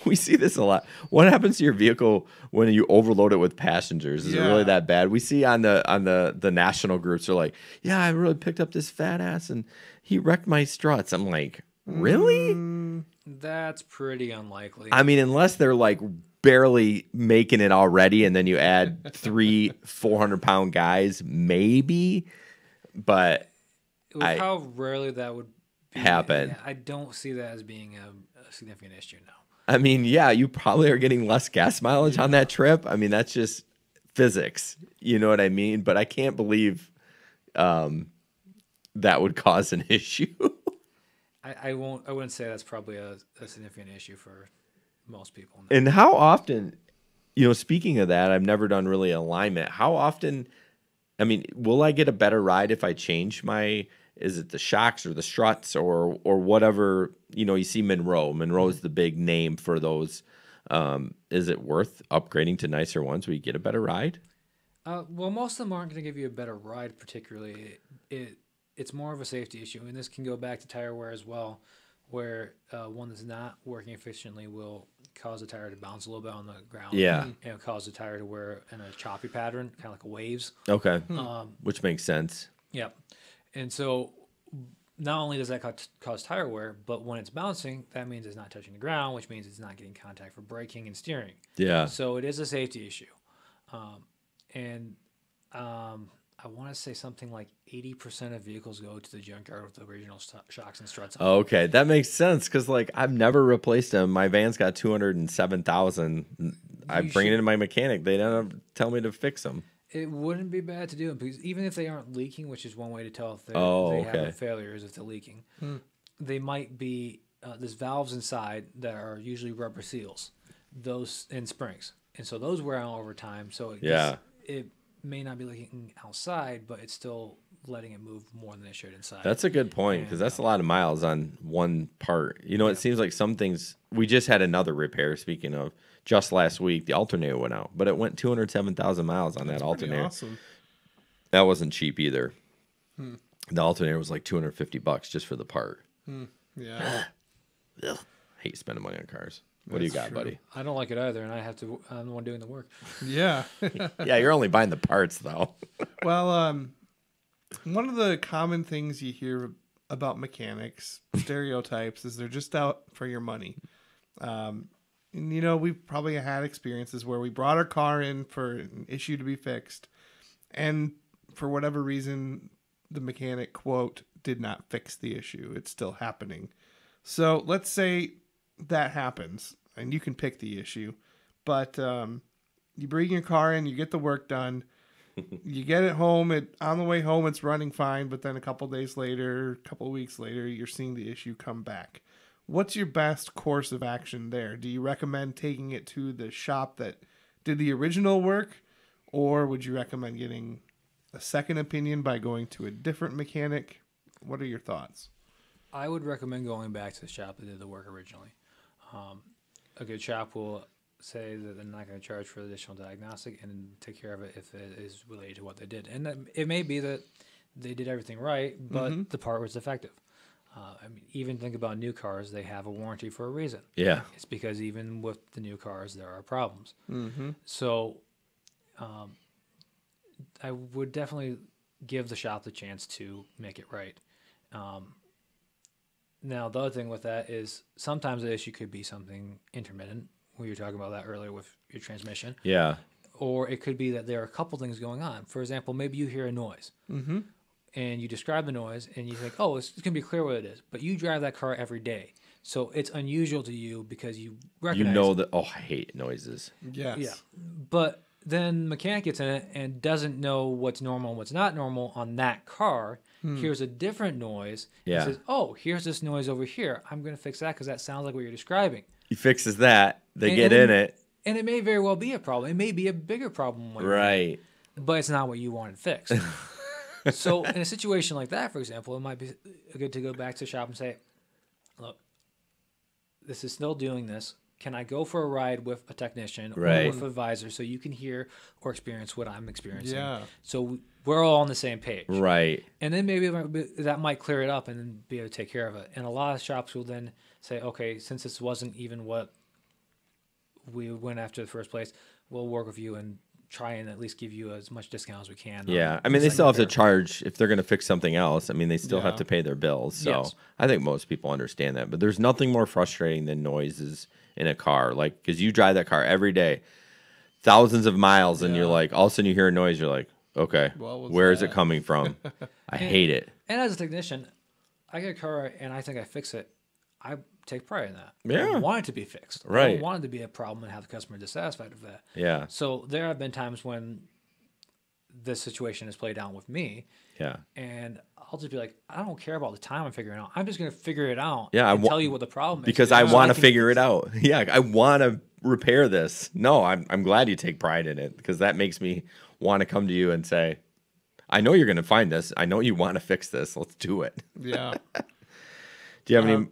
We see this a lot. What happens to your vehicle when you overload it with passengers? Is it really that bad? We see on the national groups are like, yeah, I really picked up this fat ass and he wrecked my struts. I'm like, really? That's pretty unlikely. I mean, unless they're like barely making it already, and then you add 300-400-pound guys, maybe. But With how rarely that would happen, I don't see that as being a significant issue now. I mean, yeah, you probably are getting less gas mileage on that trip. I mean, that's just physics. You know what I mean? But I can't believe that would cause an issue. I wouldn't say that's probably a significant issue for most people. And how often, speaking of that, I've never done really alignment. How often, I mean, will I get a better ride if I change is it the shocks or the struts or whatever, you see Monroe. Monroe's the big name for those. Is it worth upgrading to nicer ones where you get a better ride? Well, most of them aren't going to give you a better ride particularly. It's more of a safety issue, and this can go back to tire wear as well, where one that's not working efficiently will cause the tire to bounce a little bit on the ground. Yeah. And it'll cause the tire to wear in a choppy pattern, kind of like waves. Okay. Which makes sense. Yep. And so not only does that cause tire wear, but when it's bouncing, that means it's not touching the ground, which means it's not getting contact for braking and steering. Yeah. So it is a safety issue. I want to say something like 80% of vehicles go to the junkyard with the original shocks and struts on. Okay, that makes sense because I've never replaced them. My van's got 207,000. I bring it into my mechanic. They don't tell me to fix them. It wouldn't be bad to do them because even if they aren't leaking, which is one way to tell if they have a failure is if they're leaking, they might be there's valves inside that are usually rubber seals, those in springs, and so those wear out over time. So it may not be leaking outside, but it's still letting it move more than it should inside. That's a good point because that's a lot of miles on one part. It seems like some things. We just had another repair. Speaking of, just last week, the alternator went out, but it went 207,000 miles on that alternator. Awesome. That wasn't cheap either. The alternator was like $250 just for the part. Yeah. Ugh. Hate spending money on cars. What do you got, buddy? I don't like it either, and I'm the one doing the work. Yeah. Yeah, you're only buying the parts, though. Well, one of the common things you hear about mechanics, stereotypes, is they're just out for your money. And, we've probably had experiences where we brought our car in for an issue to be fixed, and for whatever reason, the mechanic, quote, did not fix the issue. It's still happening. So let's say that happens, and you can pick the issue, but you bring your car in, you get the work done, you get it home, on the way home it's running fine, but then a couple days later, a couple weeks later, you're seeing the issue come back. What's your best course of action there? Do you recommend taking it to the shop that did the original work, or would you recommend getting a second opinion by going to a different mechanic? What are your thoughts? I would recommend going back to the shop that did the work originally. A good shop will say that they're not going to charge for additional diagnostic and take care of it if it is related to what they did. And it may be that they did everything right, but the part was defective. Even think about new cars. They have a warranty for a reason. Yeah. It's because even with the new cars, there are problems. So I would definitely give the shop the chance to make it right. Now, the other thing with that is sometimes the issue could be something intermittent. We were talking about that earlier with your transmission. Yeah. Or it could be that there are a couple things going on. For example, maybe you hear a noise. And you describe the noise, and you think, oh, it's going to be clear what it is. But you drive that car every day. So it's unusual to you because you recognize that, I hate noises. Yes. Yeah. But then the mechanic gets in it and doesn't know what's normal and what's not normal on that car. Here's a different noise. Yeah. Says, oh, here's this noise over here. I'm going to fix that because that sounds like what you're describing. He fixes that. They get in it. And it may very well be a problem. It may be a bigger problem. Right. But it's not what you wanted fixed. So in a situation like that, for example, it might be good to go back to the shop and say, look, this is still doing this. can I go for a ride with a technician Right. or with an advisor so you can hear or experience what I'm experiencing? Yeah. So we're all on the same page. Right. And then maybe that might clear it up and then be able to take care of it. And a lot of shops will then say, okay, since this wasn't even what we went after the first place, we'll work with you and try and at least give you as much discount as we can. Yeah. I mean, they still have to charge if they're going to fix something else. I mean, they still have Yeah. to pay their bills. So Yes. I think most people understand that. But there's nothing more frustrating than noises in a car. Like, because you drive that car every day, thousands of miles, and you're like, all of a sudden you hear a noise. You're like, okay, What was where is that? it coming from? I hate it. And as a technician, I get a car and I think I fix it. I take pride in that. Yeah. I want it to be fixed. I Right. don't want it to be a problem and have the customer dissatisfied with that. Yeah. So there have been times when this situation has played out with me, Yeah. and I'll just be like, I don't care about the time I'm figuring out. I'm just going to figure it out Yeah, and tell you what the problem is. Because I so want to can- figure it out. Yeah, I want to repair this. No, I'm glad you take pride in it because that makes me want to come to you and say, I know you're going to find this. I know you want to fix this. Let's do it. Yeah. Do you have any?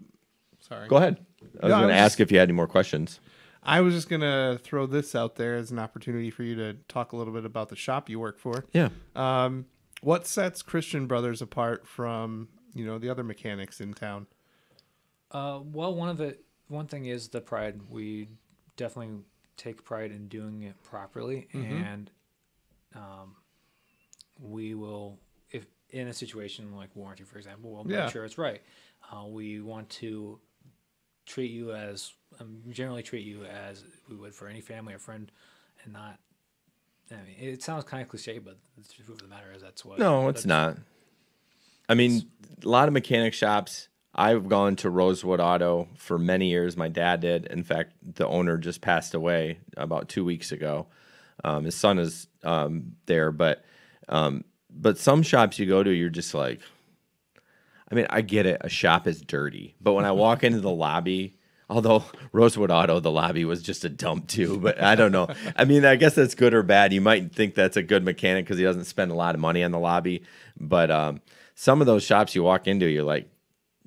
Sorry. Go ahead. I was No, I going to was ask if you had any more questions. I was just gonna throw this out there as an opportunity for you to talk a little bit about the shop you work for. Yeah. What sets Christian Brothers apart from the other mechanics in town? Well, one thing is the pride. We definitely take pride in doing it properly, and we will, if in a situation like warranty, for example, we'll Yeah. make sure it's right. We want to generally treat you as we would for any family or friend, and not. I mean, it sounds kind of cliche, but the truth of the matter is that's what. No, it's not. I mean, a lot of mechanic shops. I've gone to Rosewood Auto for many years. My dad did. In fact, the owner just passed away about 2 weeks ago. His son is there, but some shops you go to, you're just like, I mean, I get it. A shop is dirty, but when I walk into the lobby, although Rosewood Auto, the lobby was just a dump too, but I don't know. I mean, I guess that's good or bad. You might think that's a good mechanic because he doesn't spend a lot of money on the lobby, but some of those shops you walk into, you're like,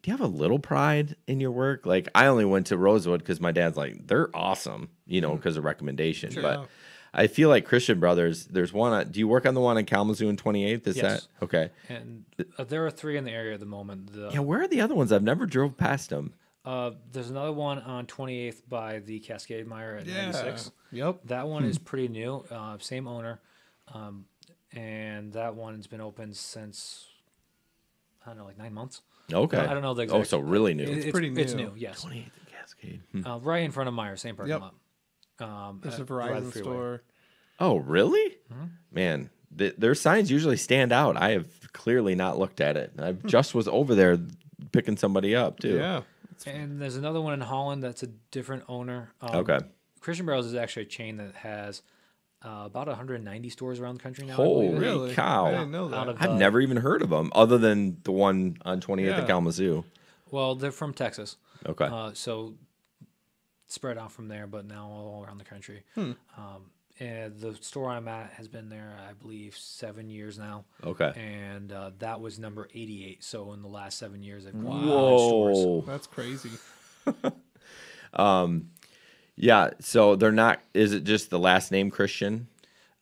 do you have a little pride in your work? Like, I only went to Rosewood because my dad's like, they're awesome, because of recommendation. Sure. But I feel like Christian Brothers, there's one. Do you work on the one in Kalamazoo and 28th? Is Yes. that okay? And there are 3 in the area at the moment. Yeah, where are the other ones? I've never drove past them. There's another one on 28th by the Cascade Mire at 96. Yep. That one is pretty new, same owner, and that one's been open since, I don't know, like 9 months. Okay. I don't know the exact. Oh, so really new. It's pretty It's new. new, yes. 28th and Cascade. Right in front of Meyer, same parking Yep. lot. There's a right Verizon freeway. store. Oh, really? Man, their signs usually stand out. I have clearly not looked at it. I just was over there picking somebody up too. Yeah. And there's another one in Holland that's a different owner. Okay. Christian Brothers is actually a chain that has about 190 stores around the country now. I Holy believe. Really? cow. I didn't know that. Out of- I've never even heard of them other than the one on 28th Yeah. and Kalamazoo. Well, they're from Texas. Okay. So spread out from there, but now all around the country. And the store I'm at has been there, I believe, 7 years now. Okay. And that was number 88. So in the last 7 years, they've grown 5 stores. Whoa. That's crazy. Yeah. So they're not. Is it just the last name Christian?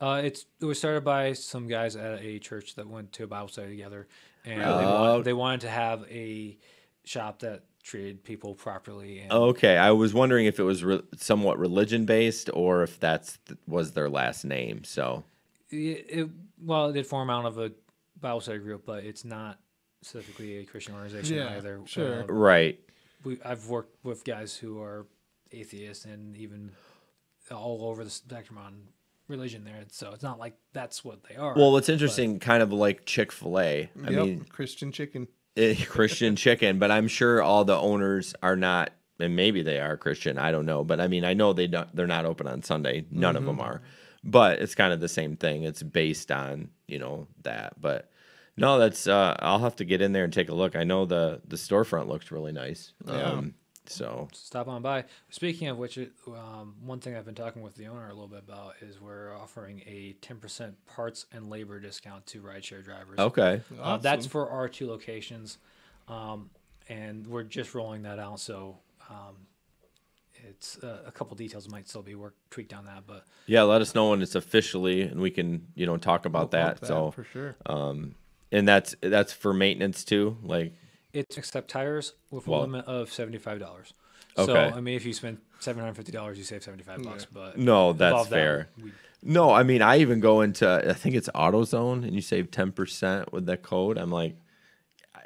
It was started by some guys at a church that went to a Bible study together, and they wanted to have a shop that treated people properly. And Okay. I was wondering if it was somewhat religion based or if was their last name. So. it did form out of a Bible study group, but it's not specifically a Christian organization Yeah, either. sure. Right. I've worked with guys who are atheists and even all over the spectrum on religion there. So it's not like that's what they are. Well, it's interesting, kind of like Chick-fil-A. I Yep. mean, Christian chicken. Christian chicken, but I'm sure all the owners are not, and maybe they are Christian. I don't know, but I mean, I know they're not open on Sunday. None of them are, but it's kind of the same thing. It's based on that, but no, that's I'll have to get in there and take a look. I know the storefront looks really nice. Yeah. So stop on by. Speaking of which, one thing I've been talking with the owner a little bit about is we're offering a 10% parts and labor discount to rideshare drivers. okay, That's for our 2 locations, and we're just rolling that out. So it's a couple details might still be tweaked on that, but Yeah, let us know when it's officially, and we can talk about We'll pump that. So for sure. and that's for maintenance too. Like it's accept tires with a Well, limit of $75. Okay. So I mean, if you spend $750, you save $75. But no, that's above that, fair. No, I mean I even go into I think it's AutoZone and you save 10% with that code. I'm like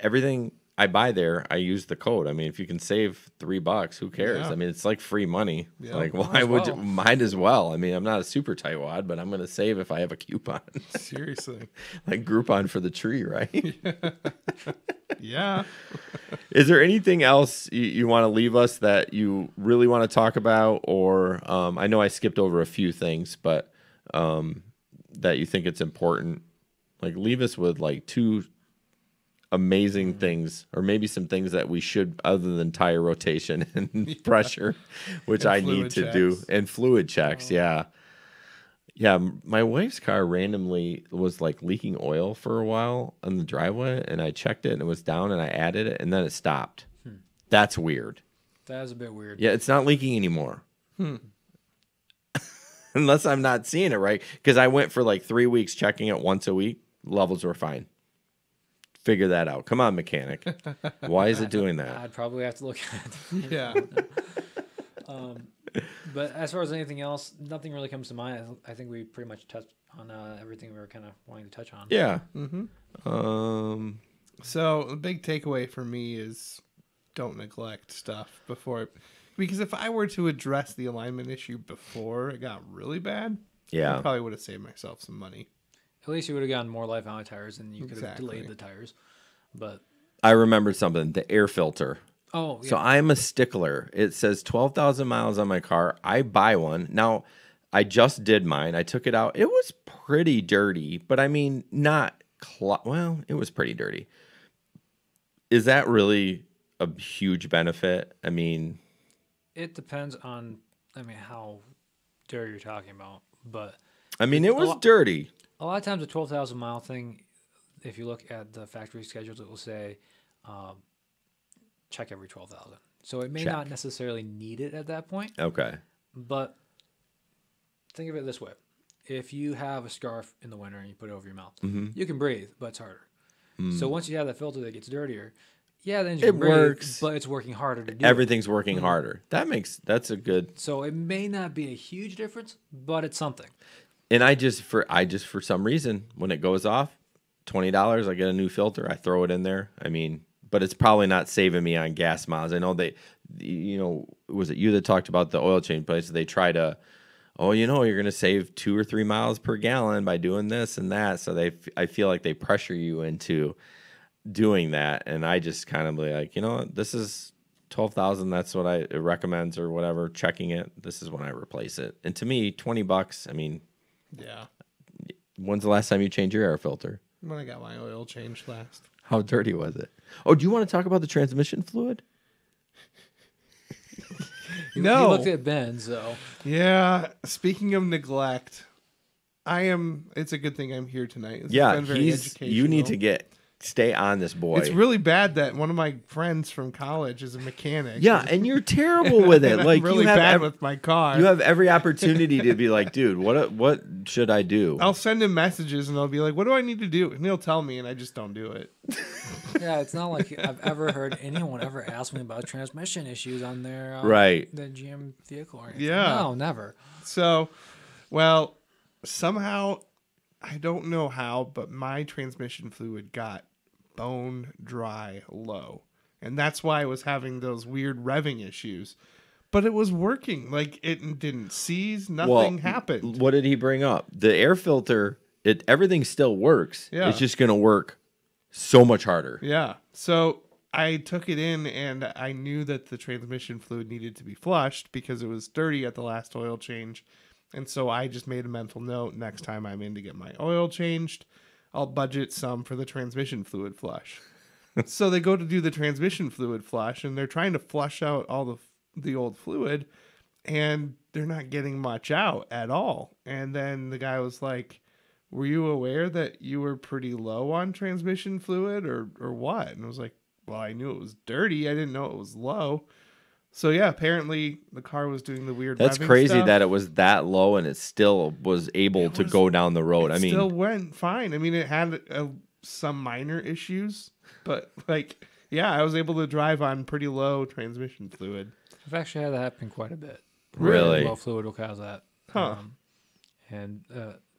everything I buy there, I use the code. I mean, if you can save $3, who cares? Yeah. I mean, it's like free money. Yeah. Like, Might why as would you? well. Might as well. I mean, I'm not a super tightwad, but I'm gonna save if I have a coupon. Seriously. Like Groupon for the tree, right? Yeah. Is there anything else you want to leave us that you really want to talk about, or I know I skipped over a few things, but that you think it's important? Like, leave us with like 2 amazing things, or maybe some things that we should, other than tire rotation and pressure, which And I need fluid to do, checks. and fluid checks. Yeah. My wife's car randomly was like leaking oil for a while on the driveway, and I checked it and it was down, and I added it, and then it stopped. That's weird. that is a bit weird. Yeah, it's not leaking anymore. Unless I'm not seeing it right, because I went for like 3 weeks checking it once a week. Levels were fine. Figure that out. Come on, mechanic. Why is it doing that? I'd probably have to look at it. Yeah. But as far as anything else, nothing really comes to mind. I think we pretty much touched on everything we were kind of wanting to touch on. Yeah. So the big takeaway for me is don't neglect stuff before, because if I were to address the alignment issue before it got really bad, I Yeah. probably would have saved myself some money. At least you would have gotten more life out of tires, and you could have Exactly. delayed the tires. But I remembered something. The air filter. oh, yeah. So I'm a stickler. It says 12,000 miles on my car. I buy one. Now, I just did mine. I took it out. It was pretty dirty, but I mean, not, well, it was pretty dirty. Is that really a huge benefit? I mean, It depends on, how dirty you're talking about. But it was dirty. a lot of times, the 12,000 mile thing, if you look at the factory schedules, it will say check every 12,000. So it may not necessarily need it at that point. Okay. But think of it this way. If you have a scarf in the winter and you put it over your mouth, you can breathe, but it's harder. So once you have that filter that gets dirtier, yeah, then you It can breathe, works. but it's working harder to do. Everything's working harder. That's a good. So it may not be a huge difference, but it's something. And I just for some reason, when it goes off, $20, I get a new filter. I throw it in there. I mean, but it's probably not saving me on gas miles. I know was it you that talked about the oil change places? They try to, you're going to save 2 or 3 miles per gallon by doing this and that. So I feel like they pressure you into doing that. And I just kind of like, this is 12,000. That's what it recommends or whatever. Checking it. This is when I replace it. And to me, $20. I mean, Yeah. when's the last time you changed your air filter? When I got my oil changed last. How dirty was it? Oh, do you want to talk about the transmission fluid? No. You looked at Ben, so Yeah. Speaking of neglect, it's a good thing I'm here tonight. This has Yeah, been very you need educational. to stay on this boy. It's really bad that one of my friends from college is a mechanic. Yeah, and you're terrible with it. And Like I'm really you have bad with my car. you have every opportunity to be like, dude, what should I do? I'll send him messages and I'll be like, "What do I need to do?" And he'll tell me, and I just don't do it. yeah, it's not like I've ever heard anyone ever ask me about transmission issues on their Right. the GM vehicle or anything. Yeah. No, never. So, well, somehow, I don't know how, but my transmission fluid got bone dry low. And that's why I was having those weird revving issues. But it was working. Like, it didn't seize. Nothing happened. What did he bring up? The air filter, everything still works. Yeah. It's just going to work so much harder. Yeah. So I took it in and I knew that the transmission fluid needed to be flushed because it was dirty at the last oil change. And so I just made a mental note, next time I'm in to get my oil changed, I'll budget some for the transmission fluid flush. So they go to do the transmission fluid flush and they're trying to flush out all the old fluid and they're not getting much out at all. And then the guy was like, "Were you aware that you were pretty low on transmission fluid or what?" And I was like, "Well, I knew it was dirty. I didn't know it was low." So yeah, apparently the car was doing the weird. That's revving crazy stuff. that it was that low and it still was able to go down the road. It I mean, still went fine. I mean, it had some minor issues, but like, yeah, I was able to drive on pretty low transmission fluid. I've actually had that happen quite a bit. Really? Low fluid will cause that. Huh. And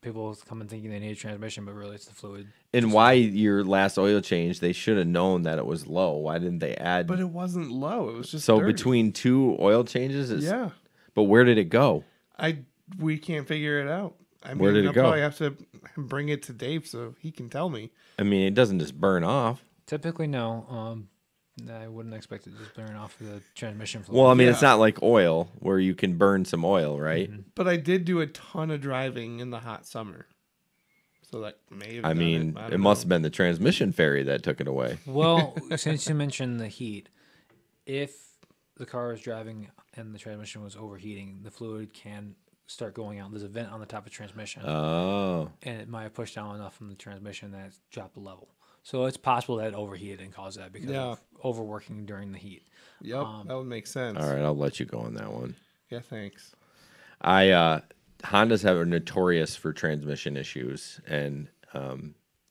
people come in thinking they need a transmission, but really it's the fluid. and why your last oil change, they should have known that it was low. Why didn't they add? But it wasn't low. It was just So dirty. between 2 oil changes, Yeah. But where did it go? We can't figure it out. I mean, Where did it I'll go? probably have to bring it to Dave so he can tell me. I mean, it doesn't just burn off. Typically, no. I wouldn't expect it to just burn off the transmission fluid. Well, I mean, Yeah. it's not like oil where you can burn some oil, right? But I did do a ton of driving in the hot summer. So that may have I done mean, it it must have been the transmission fairy that took it away. Well, since you mentioned the heat, if the car is driving and the transmission was overheating, the fluid can start going out. There's a vent on the top of the transmission, Oh. and it might have pushed down enough from the transmission that it's dropped the level. So it's possible that it overheated and caused that because of overworking during the heat. Yep, that would make sense. All right, I'll let you go on that one. Yeah, thanks. Hondas have a notorious for transmission issues, and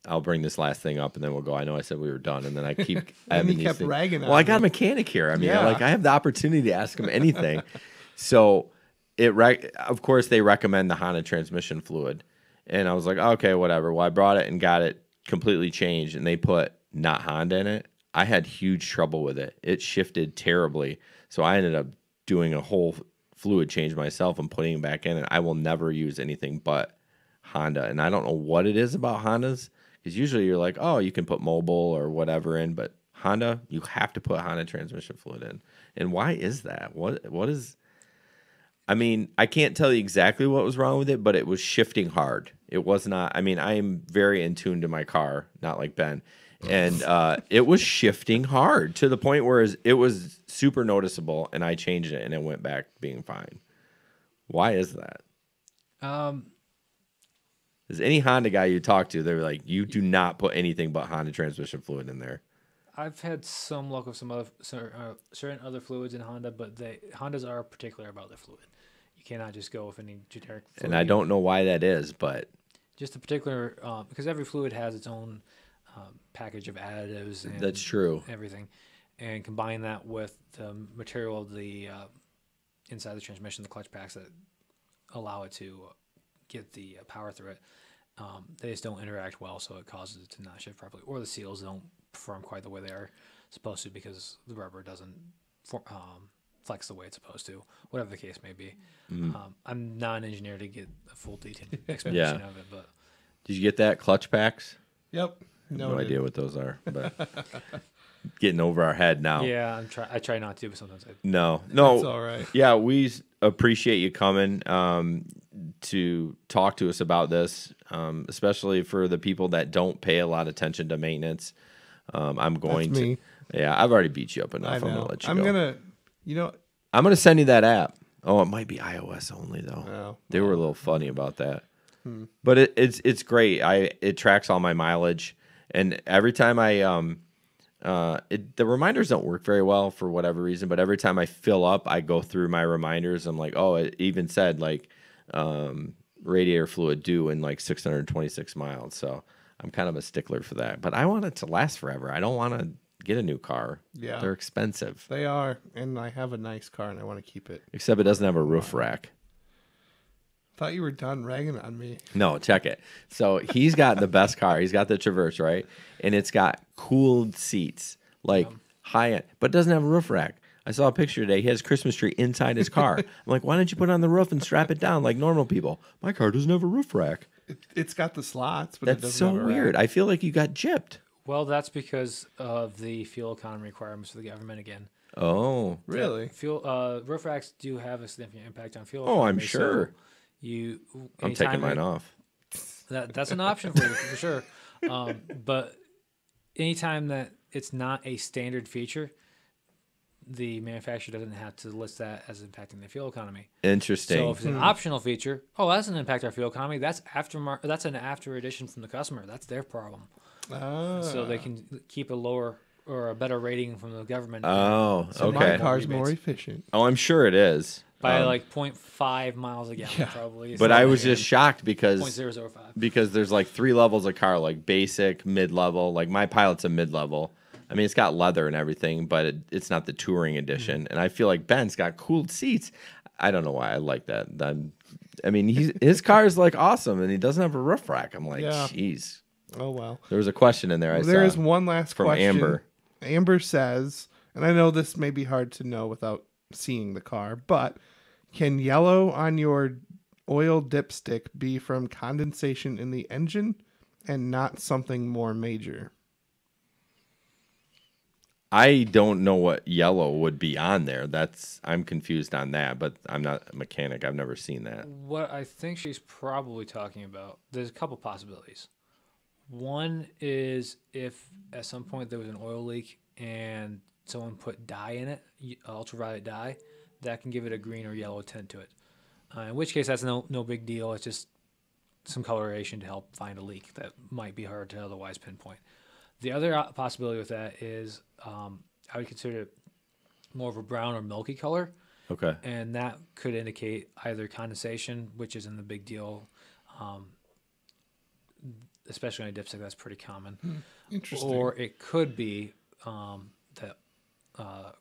I'll bring this last thing up, and then we'll go. I know I said we were done, and then I keep having these kept things. ragging on Well, I got a me. mechanic here. I mean, Yeah. I have the opportunity to ask him anything. So of course, they recommend the Honda transmission fluid, and I was like, okay, whatever. Well, I brought it and got it completely changed, and they put not Honda in it. I had huge trouble with it. It shifted terribly, so I ended up doing a whole fluid change myself and putting it back in, and I will never use anything but Honda. And I don't know what it is about Hondas, because usually you're like, oh, you can put mobile or whatever in, but Honda, you have to put Honda transmission fluid in. And why is that? What is? I mean, I can't tell you exactly what was wrong with it, but it was shifting hard. It was not. I mean, I am very in tune to my car, not like Ben. And it was shifting hard to the point where it was super noticeable, and I changed it, and it went back being fine. Why is that? Is any Honda guy you talk to, they're like, you do not put anything but Honda transmission fluid in there. I've had some luck with some other certain other fluids in Honda, but Hondas are particular about their fluid. You cannot just go with any generic fluid. And I don't know why that is, but just a particular because every fluid has its own package of additives. And that's true. Everything, and combine that with the material of the inside the transmission, the clutch packs that allow it to get the power through it. They just don't interact well, so it causes it to not shift properly, or the seals don't perform quite the way they are supposed to because the rubber doesn't flex the way it's supposed to, whatever the case may be. I'm not an engineer to get a full detailed explanation of it, but did you get that? Clutch packs? Yep. No idea what those are, but getting over our head now. yeah, I try not to, but sometimes I No. That's all right. Yeah, we appreciate you coming to talk to us about this, especially for the people that don't pay a lot of attention to maintenance. I'm going That's to. me. Yeah, I've already beat you up enough. I I'm know. gonna let you I'm go. gonna, you know, I'm gonna send you that app. Oh, it might be iOS only though. Oh, They were a little funny about that. But it's great. It tracks all my mileage, and every time the reminders don't work very well for whatever reason. But every time I fill up, I go through my reminders. I'm like, oh, it even said like radiator fluid due in like 626 miles. So I'm kind of a stickler for that. But I want it to last forever. I don't want to get a new car. Yeah. They're expensive. they are, and I have a nice car, and I want to keep it. Except it doesn't have a roof rack. Thought you were done ragging on me. No, check it. So he's got the best car. He's got the Traverse, right? And it's got cooled seats, like high end, but it doesn't have a roof rack. I saw a picture today. He has a Christmas tree inside his car. I'm like, why don't you put it on the roof and strap it down like normal people? My car doesn't have a roof rack. It's got the slots, but it That's doesn't so have a weird. rack. I feel like you got gypped. Well, that's because of the fuel economy requirements for the government again. Oh. Really? Roof racks do have a significant impact on fuel. Oh, I'm economy, so sure. I'm taking anytime mine off. That's an option for you for sure. But anytime that it's not a standard feature, the manufacturer doesn't have to list that as impacting the fuel economy. Interesting. So if it's an optional feature, that doesn't impact our fuel economy. That's an after addition from the customer. That's their problem. Ah. So they can keep a lower or a better rating from the government. Oh, So okay. my car's Rebates. more efficient. Oh, I'm sure it is. By like 0.5 miles a gallon, Yeah. probably. But I was just shocked because 0.005. there's like 3 levels of car, like basic, mid-level. Like my Pilot's a mid-level. I mean, it's got leather and everything, but it's not the touring edition. And I feel like Ben's got cooled seats. I don't know why I like that. I mean, his car is like awesome, and he doesn't have a roof rack. I'm like, Yeah. jeez. Oh, well. There was a question in there. There I is saw one last from question. Amber. Amber says, and I know this may be hard to know without seeing the car, but can yellow on your oil dipstick be from condensation in the engine and not something more major? I don't know what yellow would be on there. I'm confused on that, but I'm not a mechanic. I've never seen that. What I think she's probably talking about, there's a couple possibilities. One is if at some point there was an oil leak and someone put dye in it, ultraviolet dye, that can give it a green or yellow tint to it. In which case, that's no big deal. It's just some coloration to help find a leak that might be hard to otherwise pinpoint. The other possibility with that is I would consider it more of a brown or milky color. Okay. And that could indicate either condensation, which isn't the big deal, especially on a dipstick, that's pretty common. Interesting. Or it could be that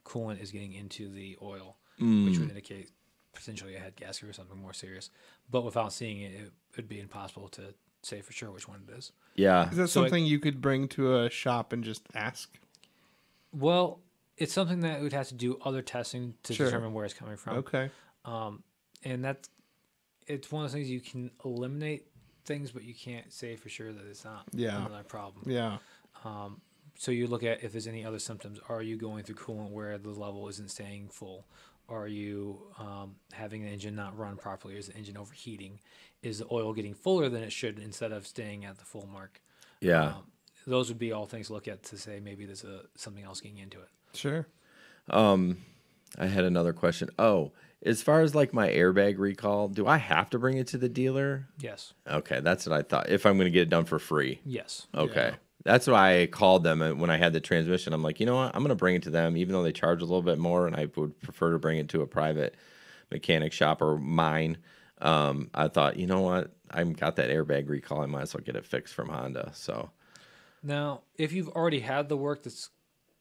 coolant is getting into the oil, which would indicate potentially a head gasket or something more serious. But without seeing it, it would be impossible to say for sure which one it is. Yeah. Is that something you could bring to a shop and just ask? Well, it's something that we'd have to do other testing to Sure. determine where it's coming from. Okay. And it's one of those things you can eliminate things, but you can't say for sure that it's not another problem. Yeah. So you look at if there's any other symptoms. Are you going through coolant where the level isn't staying full? Are you having the engine not run properly? Is the engine overheating? Is the oil getting fuller than it should instead of staying at the full mark? Yeah. Those would be all things to look at to say maybe there's something else getting into it. Sure. I had another question. Oh, as far as like my airbag recall, do I have to bring it to the dealer? Yes. Okay, that's what I thought. If I'm going to get it done for free. Yes. Okay. Yeah. That's why I called them when I had the transmission. I'm like, you know what? I'm going to bring it to them, even though they charge a little bit more, and I would prefer to bring it to a private mechanic shop or mine. I thought, you know what? I've got that airbag recall. I might as well get it fixed from Honda. So Now, if you've already had the work that's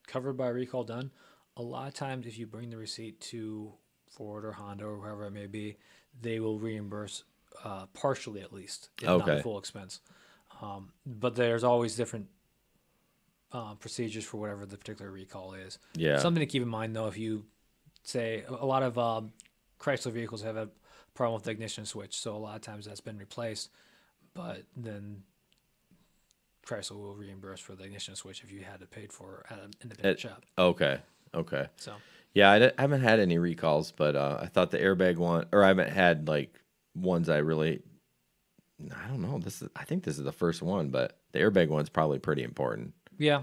covered by recall done, a lot of times if you bring the receipt to Ford or Honda or whoever it may be, they will reimburse partially at least, if not the full expense. But there's always different procedures for whatever the particular recall is. yeah. Something to keep in mind, though, if you say a lot of Chrysler vehicles have a problem with the ignition switch, so a lot of times that's been replaced, but then Chrysler will reimburse for the ignition switch if you had it paid for at an independent shop. Okay. Okay. So Yeah, I haven't had any recalls, but I thought the airbag one, or I haven't had like ones I don't know. I think this is the first one, but the airbag one's probably pretty important. yeah,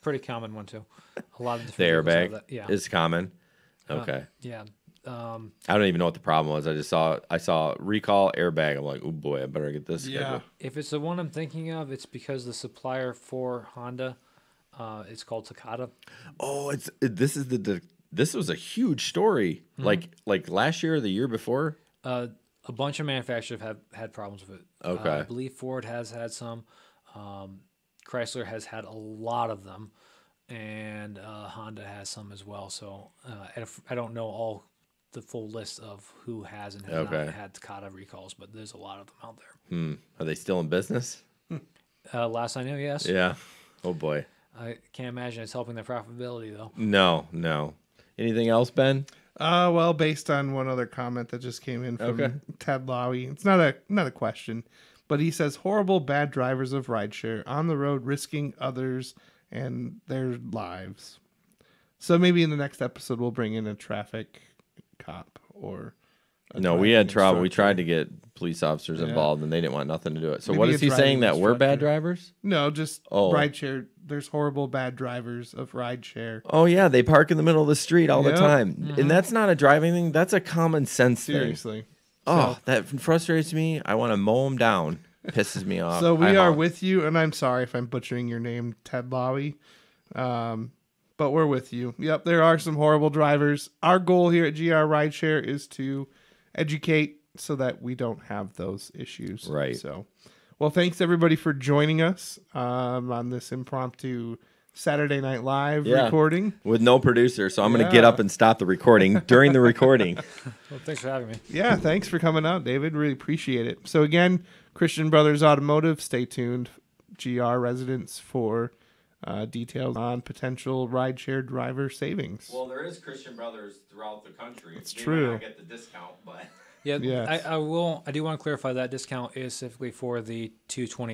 pretty common one too. A lot of The different vehicles have airbag that. Yeah, is common. Okay. yeah. I don't even know what the problem was. I saw recall airbag. I'm like, oh boy, I better get this scheduled. If it's the one I'm thinking of, it's because the supplier for Honda, it's called Takata. Oh, this was a huge story. Like last year or the year before. A bunch of manufacturers have had problems with it. Okay. I believe Ford has had some. Chrysler has had a lot of them, and Honda has some as well. So I don't know the full list of who has and has not had Takata recalls, but there's a lot of them out there. Are they still in business? Last I knew, yes. Yeah. Oh boy. I can't imagine it's helping their profitability though. No. Anything else, Ben? Well, based on one other comment that just came in from Ted Lowy, it's not a question, but he says horrible bad drivers of rideshare on the road risking others and their lives. So maybe in the next episode we'll bring in a traffic cop or No, we had trouble. We instructor. tried to get police officers involved, and they didn't want nothing to do it. So Maybe what a is he driving saying, that we're bad instructor. drivers? No, just Oh. rideshare. There's horrible bad drivers of rideshare. Oh yeah, they park in the middle of the street all the Yep. time, and that's not a driving thing. That's a common sense thing. Seriously. Oh, that frustrates me. I want to mow them down. Pisses me off. So we I are honk. with you, and I'm sorry if I'm butchering your name, Ted Lowy. But we're with you. Yep, there are some horrible drivers. Our goal here at GR Rideshare is to educate so that we don't have those issues. Right. So, well, thanks everybody for joining us on this impromptu Saturday Night Live recording. With no producer, so I'm going to get up and stop the recording during the recording. Well, thanks for having me. Yeah, thanks for coming out, David. Really appreciate it. So again, Christian Brothers Automotive, stay tuned. GR residents for details on potential rideshare driver savings. Well, there is Christian Brothers throughout the country. It's true. Might not get the discount, but Yeah, Yes. I do want to clarify that discount is specifically for the 228